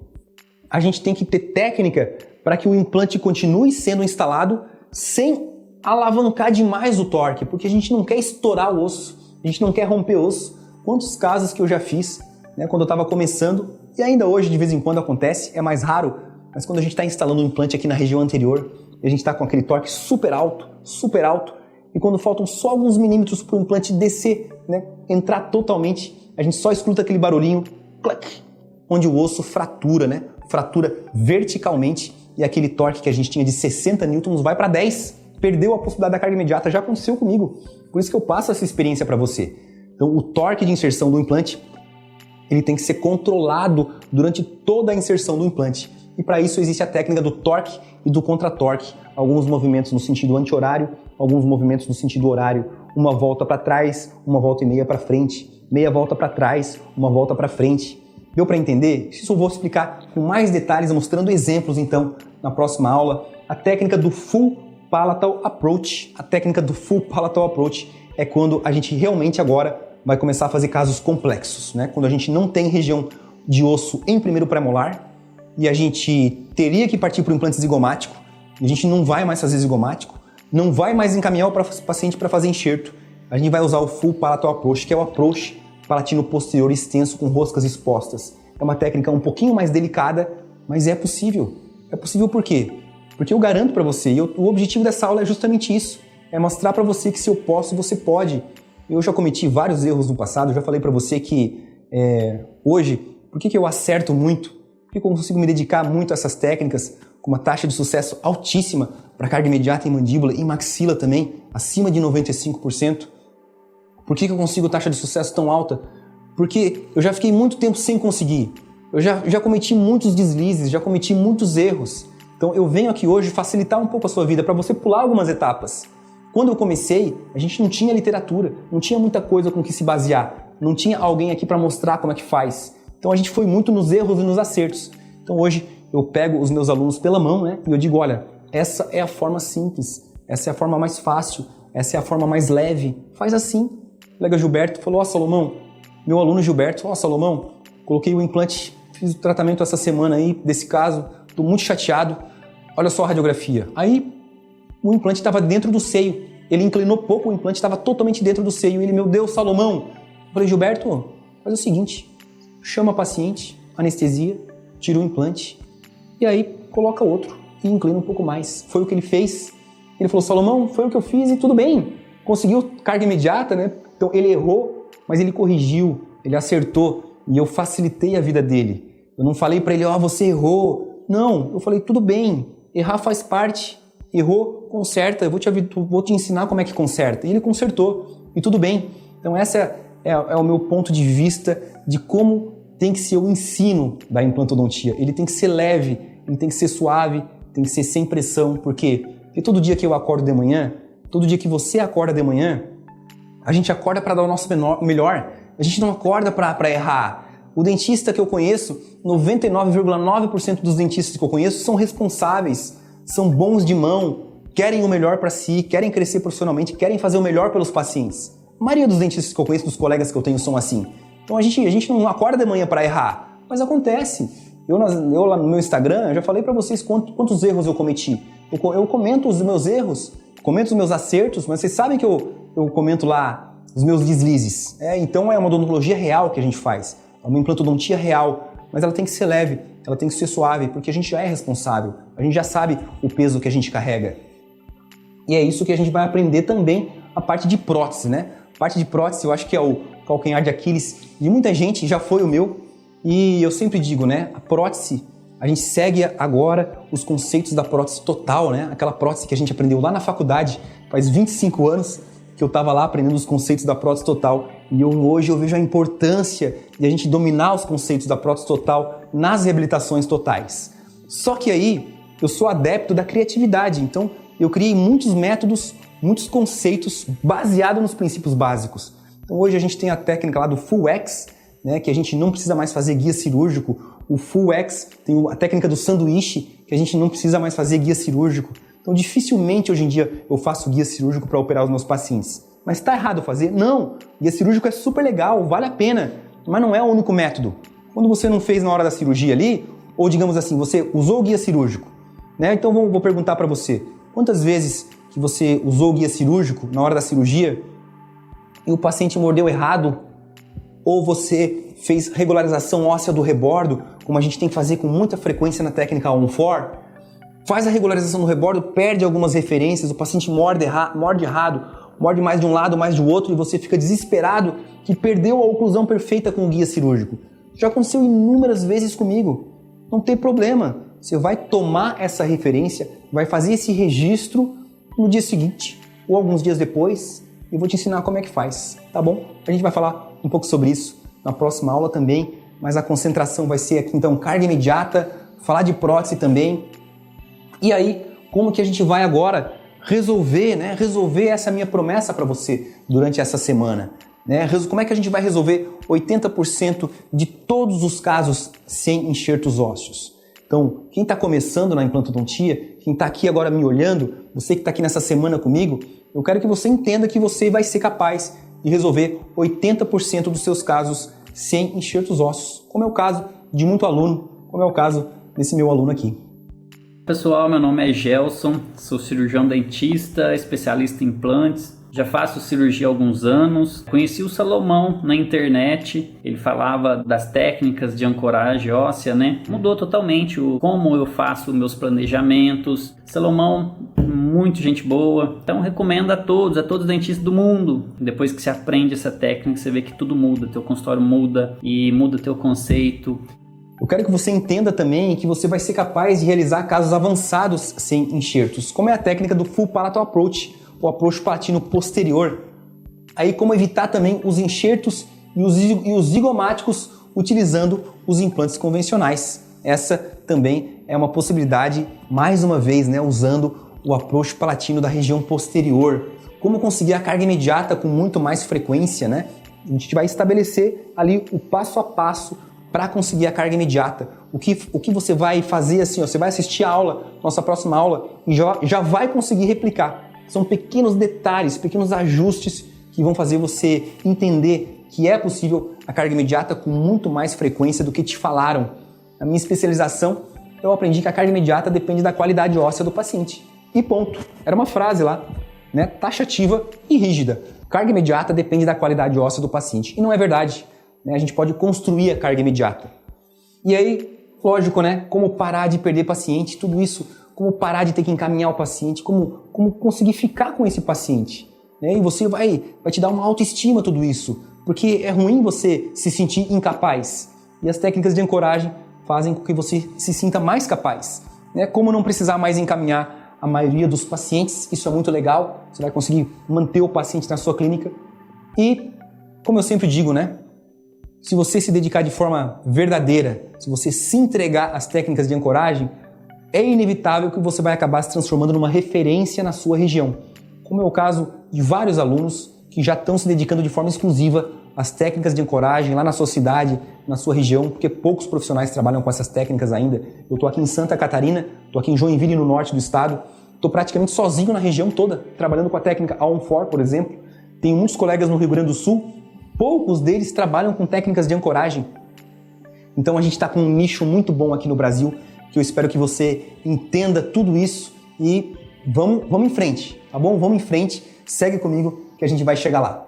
a gente tem que ter técnica para que o implante continue sendo instalado sem alavancar demais o torque, porque a gente não quer estourar o osso, a gente não quer romper osso. Quantos casos que eu já fiz, né, quando eu estava começando, e ainda hoje de vez em quando acontece, é mais raro, mas quando a gente está instalando um implante aqui na região anterior, e a gente está com aquele torque super alto, e quando faltam só alguns milímetros para o implante descer, né, entrar totalmente, a gente só escuta aquele barulhinho, clac, onde o osso fratura, né, fratura verticalmente, e aquele torque que a gente tinha de 60 newtons vai para 10, perdeu a possibilidade da carga imediata, já aconteceu comigo, por isso que eu passo essa experiência para você. Então o torque de inserção do implante, ele tem que ser controlado durante toda a inserção do implante. E para isso existe a técnica do torque e do contra-torque. Alguns movimentos no sentido anti-horário, alguns movimentos no sentido horário. Uma volta para trás, uma volta e meia para frente. Meia volta para trás, uma volta para frente. Deu para entender? Isso eu vou explicar com mais detalhes, mostrando exemplos então na próxima aula. A técnica do Full Palatal Approach. A técnica do Full Palatal Approach é quando a gente realmente agora vai começar a fazer casos complexos, né? Quando a gente não tem região de osso em primeiro premolar e a gente teria que partir para o implante zigomático, e a gente não vai mais fazer zigomático, não vai mais encaminhar o paciente para fazer enxerto. A gente vai usar o Full Palatal Approach, que é o approach palatino posterior extenso com roscas expostas. É uma técnica um pouquinho mais delicada, mas é possível. É possível por quê? Porque eu garanto para você, e o objetivo dessa aula é justamente isso, é mostrar para você que se eu posso, você pode. Eu já cometi vários erros no passado, já falei para você que hoje, por que eu acerto muito? Por que eu consigo me dedicar muito a essas técnicas com uma taxa de sucesso altíssima para carga imediata em mandíbula e maxila também, acima de 95%? Por que eu consigo taxa de sucesso tão alta? Porque eu já fiquei muito tempo sem conseguir. Eu já cometi muitos deslizes, já cometi muitos erros. Então eu venho aqui hoje facilitar um pouco a sua vida para você pular algumas etapas. Quando eu comecei, a gente não tinha literatura, não tinha muita coisa com que se basear, não tinha alguém aqui para mostrar como é que faz. Então a gente foi muito nos erros e nos acertos. Então hoje eu pego os meus alunos pela mão, né, e eu digo, olha, essa é a forma simples, essa é a forma mais fácil, essa é a forma mais leve, faz assim. O colega Gilberto falou, Salomão, meu aluno Gilberto, Salomão, coloquei o implante, fiz o tratamento essa semana aí desse caso, estou muito chateado, olha só a radiografia. Aí o implante estava dentro do seio. Ele inclinou pouco, o implante estava totalmente dentro do seio. Ele, meu Deus, Salomão. Eu falei, Gilberto, faz o seguinte, chama a paciente, anestesia, tira o implante e aí coloca outro e inclina um pouco mais. Foi o que ele fez. Ele falou, Salomão, foi o que eu fiz e tudo bem. Conseguiu carga imediata, né? Então ele errou, mas ele corrigiu, ele acertou e eu facilitei a vida dele. Eu não falei para ele, você errou. Não, eu falei, tudo bem, errar faz parte. Errou, conserta, eu vou te ensinar como é que conserta. E ele consertou, e tudo bem. Então essa é o meu ponto de vista de como tem que ser o ensino da implantodontia. Ele tem que ser leve, ele tem que ser suave, tem que ser sem pressão. Por quê? Porque todo dia que eu acordo de manhã, todo dia que você acorda de manhã, a gente acorda para dar o nosso melhor. A gente não acorda para errar. O dentista que eu conheço, 99,9% dos dentistas que eu conheço são responsáveis, são bons de mão, querem o melhor para si, querem crescer profissionalmente, querem fazer o melhor pelos pacientes. A maioria dos dentistas que eu conheço, dos colegas que eu tenho, são assim. Então a gente não acorda de manhã para errar, mas acontece. Eu lá no meu Instagram, eu já falei para vocês quantos erros eu cometi. Eu comento os meus erros, comento os meus acertos, mas vocês sabem que eu comento lá os meus deslizes. Então é uma odontologia real que a gente faz, é uma implantodontia real, mas ela tem que ser leve, ela tem que ser suave, porque a gente já é responsável, a gente já sabe o peso que a gente carrega. E é isso que a gente vai aprender também a parte de prótese, né? A parte de prótese eu acho que é o calcanhar de Aquiles de muita gente, já foi o meu. E eu sempre digo, né? A prótese, a gente segue agora os conceitos da prótese total, né? Aquela prótese que a gente aprendeu lá na faculdade, faz 25 anos que eu estava lá aprendendo os conceitos da prótese total. E hoje eu vejo a importância de a gente dominar os conceitos da prótese total nas reabilitações totais. Só que aí eu sou adepto da criatividade, então eu criei muitos métodos, muitos conceitos baseados nos princípios básicos. Então hoje a gente tem a técnica lá do Full X, né, que a gente não precisa mais fazer guia cirúrgico. O Full X tem a técnica do sanduíche, que a gente não precisa mais fazer guia cirúrgico. Então dificilmente hoje em dia eu faço guia cirúrgico para operar os meus pacientes. Mas está errado fazer? Não! Guia cirúrgico é super legal, vale a pena, mas não é o único método. Quando você não fez na hora da cirurgia ali, ou digamos assim, você usou o guia cirúrgico, né? Então vou perguntar para você, quantas vezes que você usou o guia cirúrgico na hora da cirurgia e o paciente mordeu errado, ou você fez regularização óssea do rebordo, como a gente tem que fazer com muita frequência na técnica On-4, faz a regularização do rebordo, perde algumas referências, o paciente morde errado, morde mais de um lado, mais do outro, e você fica desesperado que perdeu a oclusão perfeita com o guia cirúrgico. Já aconteceu inúmeras vezes comigo. Não tem problema. Você vai tomar essa referência, vai fazer esse registro no dia seguinte ou alguns dias depois e eu vou te ensinar como é que faz, tá bom? A gente vai falar um pouco sobre isso na próxima aula também, mas a concentração vai ser aqui então carga imediata, falar de prótese também. E aí, como que a gente vai agora resolver, né? Resolver essa minha promessa para você durante essa semana, né? Como é que a gente vai resolver 80% de todos os casos sem enxertos ósseos? Então, quem está começando na implantodontia, quem está aqui agora me olhando, você que está aqui nessa semana comigo, eu quero que você entenda que você vai ser capaz de resolver 80% dos seus casos sem enxertos ósseos, como é o caso de muito aluno, como é o caso desse meu aluno aqui. Pessoal, meu nome é Gelson, sou cirurgião dentista, especialista em implantes. Já faço cirurgia há alguns anos. Conheci o Salomão na internet. Ele falava das técnicas de ancoragem óssea, né? Mudou totalmente como eu faço meus planejamentos. Salomão, muito gente boa. Então recomendo a todos os dentistas do mundo. Depois que você aprende essa técnica, você vê que tudo muda. Teu consultório muda e muda teu conceito. Eu quero que você entenda também que você vai ser capaz de realizar casos avançados sem enxertos, como é a técnica do Full Palatal Approach, o approach palatino posterior. Aí como evitar também os enxertos e os zigomáticos utilizando os implantes convencionais. Essa também é uma possibilidade, mais uma vez, né, usando o approach palatino da região posterior. Como conseguir a carga imediata com muito mais frequência, né? A gente vai estabelecer ali o passo a passo para conseguir a carga imediata. O que você vai fazer assim, ó, você vai assistir a aula, nossa próxima aula, e já vai conseguir replicar. São pequenos detalhes, pequenos ajustes que vão fazer você entender que é possível a carga imediata com muito mais frequência do que te falaram. Na minha especialização, eu aprendi que a carga imediata depende da qualidade óssea do paciente. E ponto. Era uma frase lá, né? Taxativa e rígida. Carga imediata depende da qualidade óssea do paciente. E não é verdade. A gente pode construir a carga imediata. E aí, lógico, né? Como parar de perder paciente, tudo isso, como parar de ter que encaminhar o paciente, como conseguir ficar com esse paciente. Né? E você vai te dar uma autoestima tudo isso, porque é ruim você se sentir incapaz. E as técnicas de ancoragem fazem com que você se sinta mais capaz. Né? Como não precisar mais encaminhar a maioria dos pacientes, isso é muito legal, você vai conseguir manter o paciente na sua clínica. E, como eu sempre digo, né? Se você se dedicar de forma verdadeira, se você se entregar às técnicas de ancoragem, é inevitável que você vai acabar se transformando numa referência na sua região. Como é o caso de vários alunos que já estão se dedicando de forma exclusiva às técnicas de ancoragem lá na sua cidade, na sua região, porque poucos profissionais trabalham com essas técnicas ainda. Eu estou aqui em Santa Catarina, estou aqui em Joinville, no norte do estado, estou praticamente sozinho na região toda, trabalhando com a técnica On-4, por exemplo. Tenho muitos colegas no Rio Grande do Sul, poucos deles trabalham com técnicas de ancoragem. Então a gente está com um nicho muito bom aqui no Brasil, que eu espero que você entenda tudo isso e vamos em frente, tá bom? Vamos em frente, segue comigo que a gente vai chegar lá.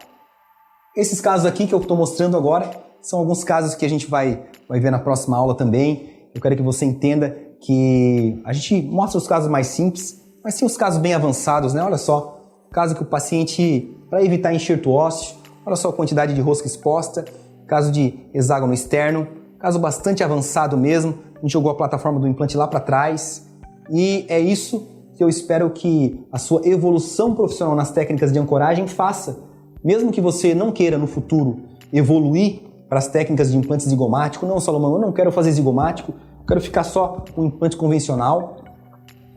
Esses casos aqui que eu estou mostrando agora são alguns casos que a gente vai ver na próxima aula também. Eu quero que você entenda que a gente mostra os casos mais simples, mas tem os casos bem avançados, né? Olha só, caso que o paciente, para evitar enxerto ósseo, olha só a quantidade de rosca exposta, caso de hexágono externo, caso bastante avançado mesmo, a gente jogou a plataforma do implante lá para trás, e é isso que eu espero que a sua evolução profissional nas técnicas de ancoragem faça. Mesmo que você não queira no futuro evoluir para as técnicas de implante zigomático, não, Salomão, eu não quero fazer zigomático, eu quero ficar só com implante convencional.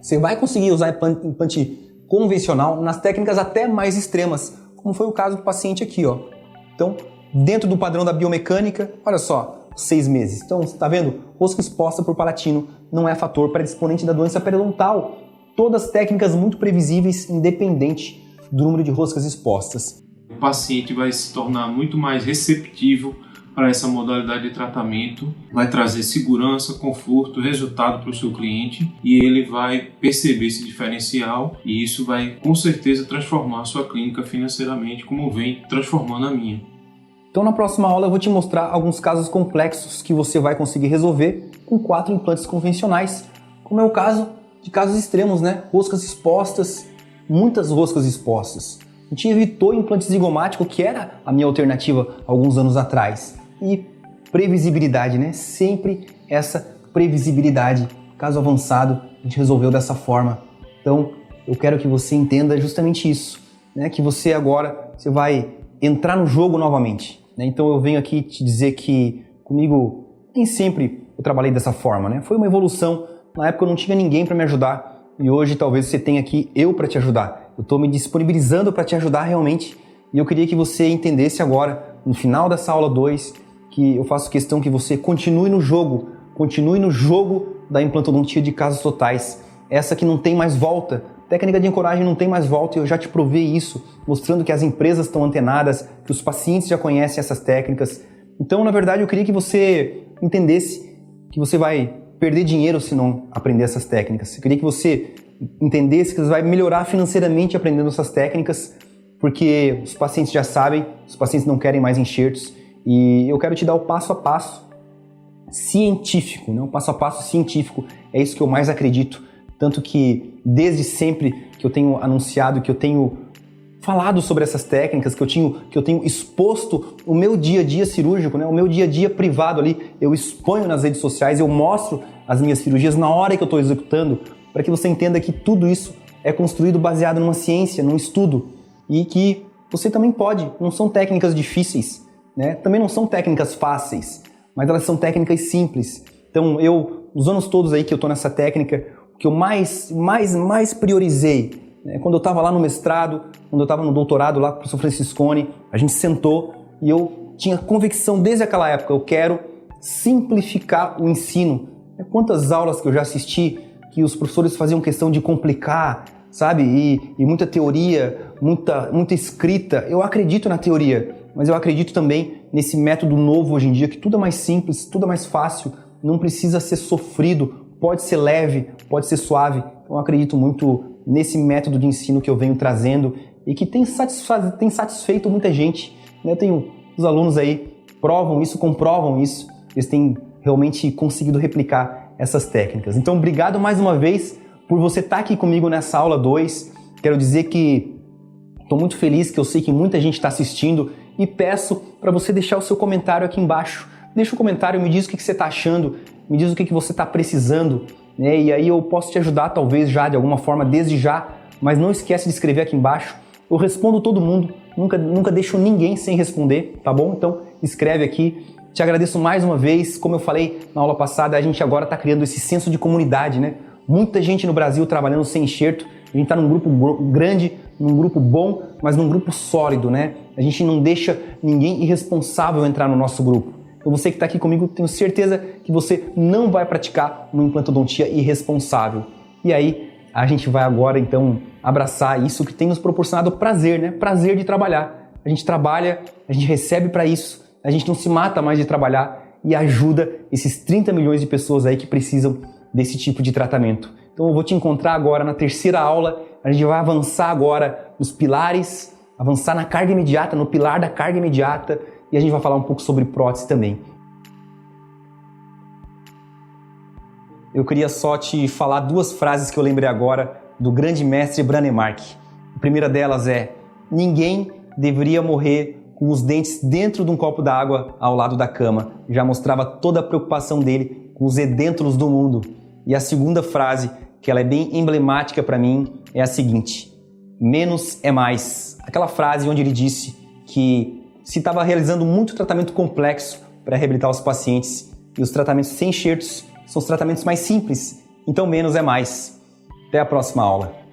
Você vai conseguir usar implante convencional nas técnicas até mais extremas, como foi o caso do paciente aqui, ó. Então, dentro do padrão da biomecânica, olha só, 6 meses. Então, você está vendo? Rosca exposta por palatino não é fator predisponente da doença periodontal. Todas técnicas muito previsíveis, independente do número de roscas expostas. O paciente vai se tornar muito mais receptivo para essa modalidade de tratamento, vai trazer segurança, conforto, resultado para o seu cliente e ele vai perceber esse diferencial e isso vai com certeza transformar a sua clínica financeiramente como vem transformando a minha. Então na próxima aula eu vou te mostrar alguns casos complexos que você vai conseguir resolver com 4 implantes convencionais, como é o caso de casos extremos, né? Roscas expostas, muitas roscas expostas. A gente evitou o implante zigomático, que era a minha alternativa alguns anos atrás. E previsibilidade, né? Sempre essa previsibilidade. Caso avançado, a gente resolveu dessa forma. Então, eu quero que você entenda justamente isso, né? Que você agora vai entrar no jogo novamente, né? Então, eu venho aqui te dizer que comigo nem sempre eu trabalhei dessa forma, né? Foi uma evolução. Na época eu não tinha ninguém para me ajudar e hoje talvez você tenha aqui eu para te ajudar. Eu estou me disponibilizando para te ajudar realmente e eu queria que você entendesse agora, no final dessa aula 2, que eu faço questão que você continue no jogo da implantodontia de casos totais. Essa que não tem mais volta. Técnica de ancoragem não tem mais volta e eu já te provei isso, mostrando que as empresas estão antenadas, que os pacientes já conhecem essas técnicas. Então, na verdade, eu queria que você entendesse que você vai perder dinheiro se não aprender essas técnicas. Eu queria que você entendesse que você vai melhorar financeiramente aprendendo essas técnicas, porque os pacientes já sabem, os pacientes não querem mais enxertos, e eu quero te dar o passo a passo científico, né? O passo a passo científico, é isso que eu mais acredito, tanto que desde sempre que eu tenho anunciado, que eu tenho falado sobre essas técnicas, que eu tenho exposto o meu dia a dia cirúrgico, né? O meu dia a dia privado ali, eu exponho nas redes sociais, eu mostro as minhas cirurgias na hora que eu estou executando, para que você entenda que tudo isso é construído baseado numa ciência, num estudo, e que você também pode, não são técnicas difíceis, né? Também não são técnicas fáceis, mas elas são técnicas simples. Então nos anos todos aí que eu estou nessa técnica, o que eu mais priorizei, né? Quando eu estava lá no mestrado, quando eu estava no doutorado lá com o professor Franciscone, a gente sentou e eu tinha convicção desde aquela época, eu quero simplificar o ensino. Quantas aulas que eu já assisti que os professores faziam questão de complicar, sabe? E muita teoria, muita escrita. Eu acredito na teoria, mas eu acredito também nesse método novo hoje em dia, que tudo é mais simples, tudo é mais fácil, não precisa ser sofrido, pode ser leve, pode ser suave. Então eu acredito muito nesse método de ensino que eu venho trazendo e que tem satisfeito muita gente, né? Eu tenho os alunos aí, provam isso, comprovam isso, eles têm realmente conseguido replicar essas técnicas. Então, obrigado mais uma vez por você estar aqui comigo nessa aula 2. Quero dizer que estou muito feliz, que eu sei que muita gente está assistindo e peço para você deixar o seu comentário aqui embaixo. Deixa o comentário, me diz o que você está achando, me diz o que você está precisando, né? E aí eu posso te ajudar talvez já de alguma forma, desde já, mas não esquece de escrever aqui embaixo. Eu respondo todo mundo, nunca deixo ninguém sem responder, tá bom? Então escreve aqui. Te agradeço mais uma vez, como eu falei na aula passada, a gente agora está criando esse senso de comunidade, né? Muita gente no Brasil trabalhando sem enxerto, a gente está num grupo grande, num grupo bom, mas num grupo sólido, né? A gente não deixa ninguém irresponsável entrar no nosso grupo. Então você que está aqui comigo, tenho certeza que você não vai praticar uma implantodontia irresponsável. E aí, a gente vai agora então abraçar isso que tem nos proporcionado prazer, né? Prazer de trabalhar. A gente trabalha, a gente recebe para isso, a gente não se mata mais de trabalhar e ajuda esses 30 milhões de pessoas aí que precisam desse tipo de tratamento. Então eu vou te encontrar agora na terceira aula, a gente vai avançar agora nos pilares, avançar na carga imediata, no pilar da carga imediata, e a gente vai falar um pouco sobre prótese também. Eu queria só te falar 2 frases que eu lembrei agora do grande mestre Branemark. A primeira delas é: ninguém deveria morrer com os dentes dentro de um copo d'água ao lado da cama. Já mostrava toda a preocupação dele com os edêntulos do mundo. E a segunda frase, que ela é bem emblemática para mim, é a seguinte: menos é mais. Aquela frase onde ele disse que se estava realizando muito tratamento complexo para reabilitar os pacientes, e os tratamentos sem enxertos são os tratamentos mais simples, então menos é mais. Até a próxima aula.